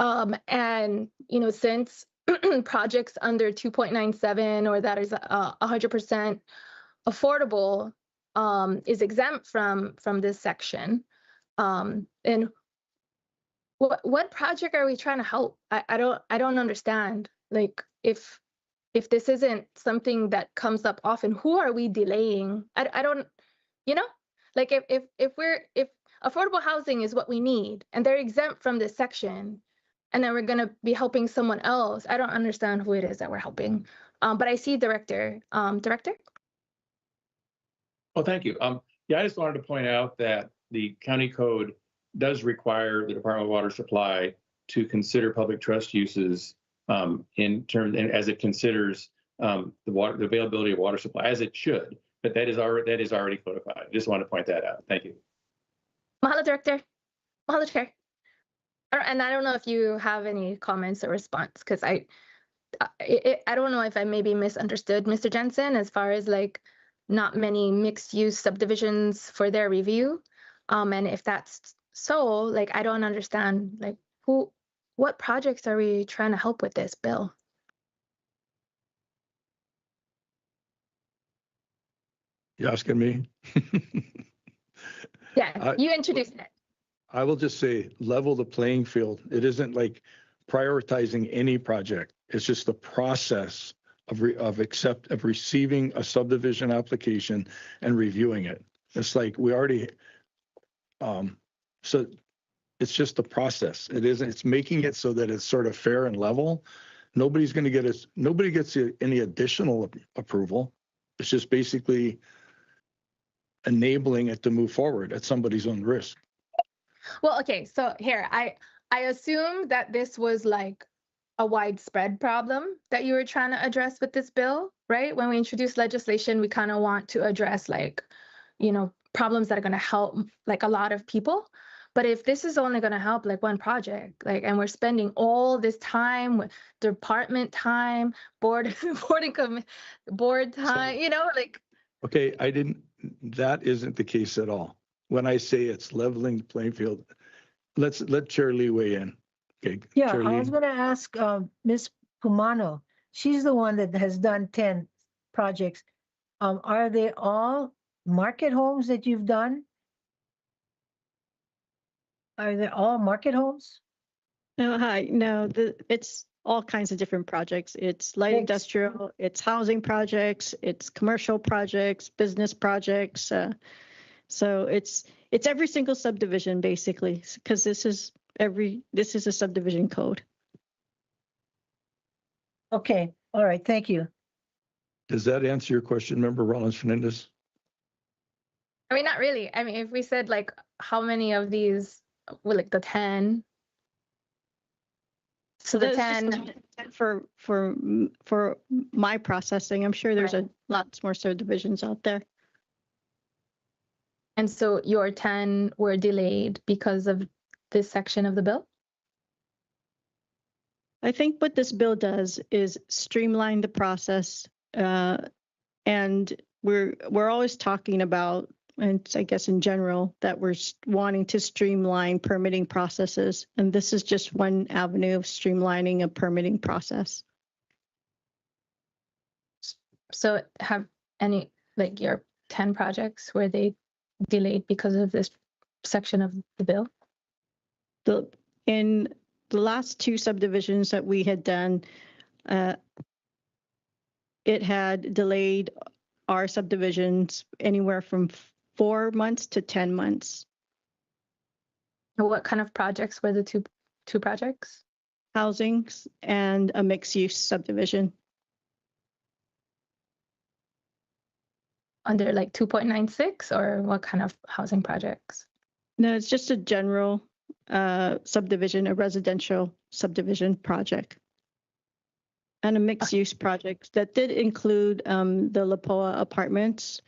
And, since projects under 2.97 or that is 100% affordable is exempt from this section. And what project are we trying to help? I don't understand. Like if this isn't something that comes up often, who are we delaying? I don't, you know, like if affordable housing is what we need and they're exempt from this section, and then we're gonna be helping someone else, I don't understand who it is that we're helping. But I see Director. Director? Well, thank you. Yeah, I just wanted to point out that the county code does require the Department of Water Supply to consider public trust uses in terms, and as it considers the availability of water supply, as it should. But that is already codified. I just want to point that out. Thank you. Mahalo, Director. Mahalo, Chair. And I don't know if you have any comments or response, because I don't know if I maybe misunderstood Mr. Jensen as far as like not many mixed use subdivisions for their review. And if that's so, like, I don't understand, like, what projects are we trying to help with this bill? You asking me? Yeah, you introduced it. I will just say level the playing field. It isn't like prioritizing any project. It's just the process of receiving a subdivision application and reviewing it. It's like we already, so it's just the process. It's making it so that it's sort of fair and level. Nobody gets any additional approval. It's just basically enabling it to move forward at somebody's own risk. Well, okay, so here, I assume that this was like a widespread problem that you were trying to address with this bill, right? When we introduce legislation, we kind of want to address like, problems that are going to help like a lot of people. But if this is only going to help like one project, like, and we're spending all this time, department time, board time, like. Okay, that isn't the case at all. When I say it's leveling the playing field, let Chair Lee weigh in. Okay. Yeah, Chair I Lee. was going to ask Ms. Pumano. She's the one that has done 10 projects. Are they all market homes that you've done? Are they all market homes? No, hi. No, it's all kinds of different projects. It's light industrial, it's housing projects, it's commercial projects, business projects. So it's every single subdivision basically, because this is a subdivision code. Okay, all right, thank you. Does that answer your question, Member Rollins Fernandez? I mean, not really. I mean, if we said like how many of these, well, like the 10. So the 10 for my processing. I'm sure there's lots more subdivisions out there. And so your 10 were delayed because of this section of the bill? I think what this bill does is streamline the process, and we're always talking about, and I guess in general, that we're wanting to streamline permitting processes, and this is just one avenue of streamlining a permitting process. So have any, like your 10 projects, were they delayed because of this section of the bill? In the last two subdivisions that we had done, it had delayed our subdivisions anywhere from 4 months to 10 months. What kind of projects were the two projects? Housings and a mixed use subdivision. Under like 2.96, or what kind of housing projects? No, it's just a general subdivision, a residential subdivision project. And a mixed use project that did include the Lapoa apartments,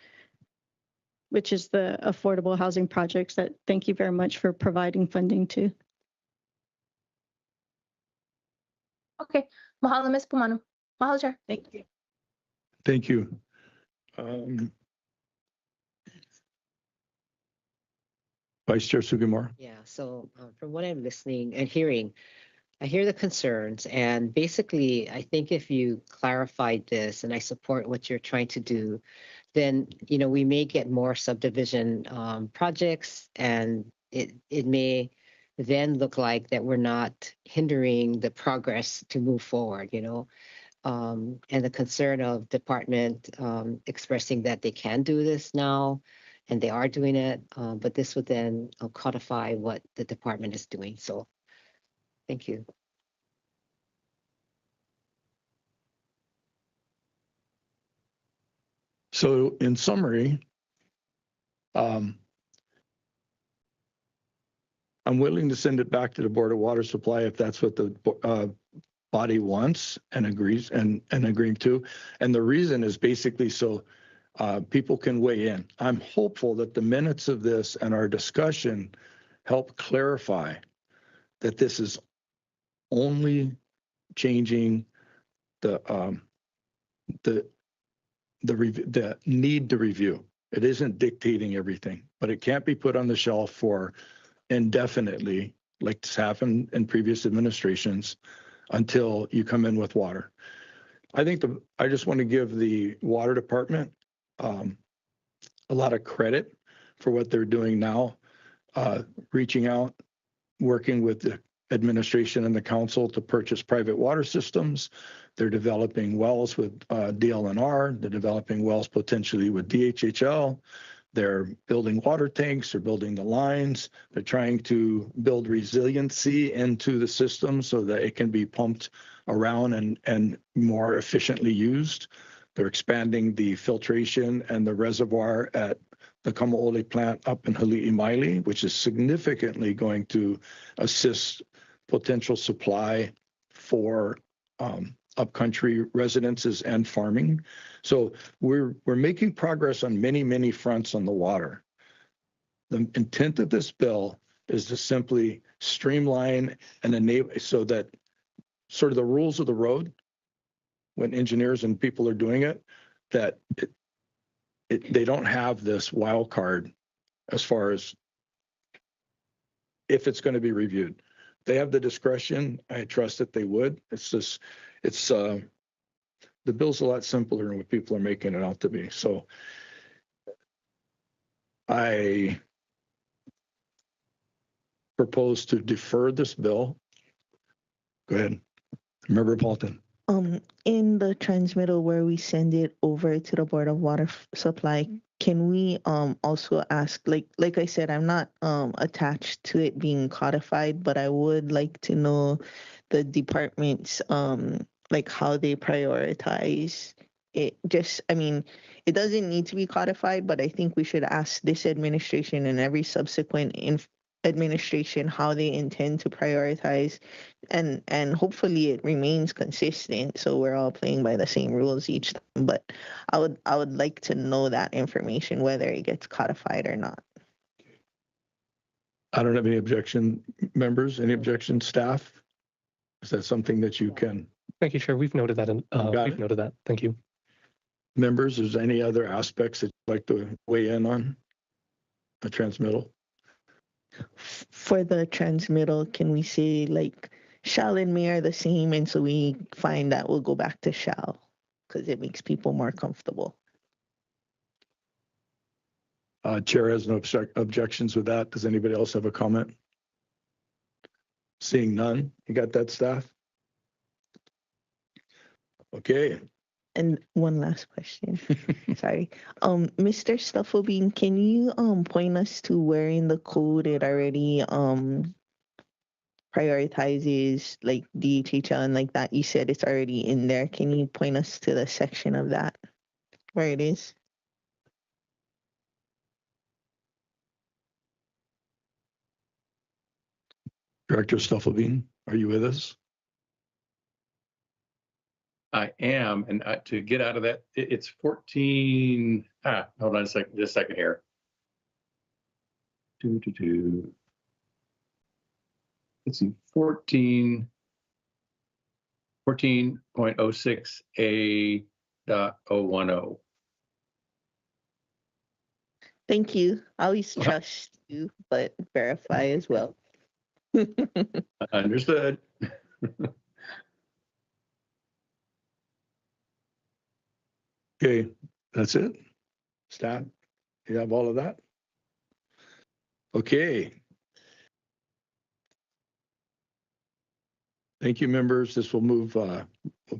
which is the affordable housing projects that thank you very much for providing funding to. Okay, mahalo, Ms. Pumano. Mahalo, Chair. Thank you. Thank you. Vice Chair Sugimura. Yeah, so from what I'm listening and hearing, I hear the concerns, and basically, I think if you clarified this, and I support what you're trying to do, then we may get more subdivision projects, and it may then look like that we're not hindering the progress to move forward. And the concern of department expressing that they can do this now, and they are doing it, but this would then codify what the department is doing. So, thank you. So in summary, I'm willing to send it back to the Board of Water Supply if that's what the body wants and agrees and agreeing to. And the reason is basically so people can weigh in. I'm hopeful that the minutes of this and our discussion help clarify that this is only changing the need to review. It isn't dictating everything, but it can't be put on the shelf for indefinitely, like it's happened in previous administrations, until you come in with water. I just want to give the water department a lot of credit for what they're doing now, reaching out, working with the administration and the council to purchase private water systems. They're developing wells with DLNR. They're developing wells potentially with DHHL. They're building water tanks. They're building the lines. They're trying to build resiliency into the system so that it can be pumped around and more efficiently used. They're expanding the filtration and the reservoir at the Kamaole plant up in Hali'imaile, which is significantly going to assist potential supply for upcountry residences and farming. So we're making progress on many fronts on the water. The intent of this bill is to simply streamline and enable so that sort of the rules of the road, when engineers and people are doing it, that they don't have this wild card as far as if it's going to be reviewed. They have the discretion. I trust that they would. The bill's a lot simpler than what people are making it out to be. So I propose to defer this bill. Go ahead. Member Paulton. In the transmittal where we send it over to the Board of Water Supply, can we also ask, like I said, I'm not attached to it being codified, but I would like to know the department's like how they prioritize it. It doesn't need to be codified, but I think we should ask this administration and every subsequent administration how they intend to prioritize, and hopefully it remains consistent so we're all playing by the same rules each time. But I would like to know that information, whether it gets codified or not. I don't have any objection, members. Any objection, staff? Is that something that you can? Thank you, Chair. We've noted that. We've noted that. Thank you. Members, is there any other aspects that you'd like to weigh in on the transmittal? For the transmittal, can we say like shall and may are the same, and so we find that we'll go back to shall because it makes people more comfortable? Chair has no objections with that. Does anybody else have a comment? Seeing none, you got that, staff? Okay. And one last question. Sorry. Mr. Stufflebean, can you point us to where in the code it already prioritizes like DHHL and like that? You said it's already in there. Can you point us to the section of that where it is? Director Stufflebean, are you with us? I am, and to get out of that, it's 14. Hold on a second, just a second here. Let's see, 14.06A.010. Thank you. I always trust you, but verify as well. Understood. Okay, that's it. Staff, you have all of that? Okay. Thank you, members. This will will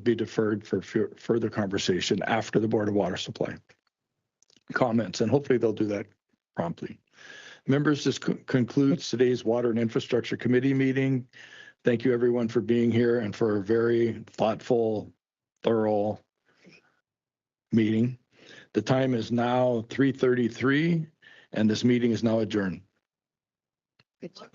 be deferred for further conversation after the Board of Water Supply comments, and hopefully they'll do that promptly. Members, this concludes today's Water and Infrastructure Committee meeting. Thank you, everyone, for being here and for a very thoughtful, thorough meeting. The time is now 3:33, and this meeting is now adjourned. Good job.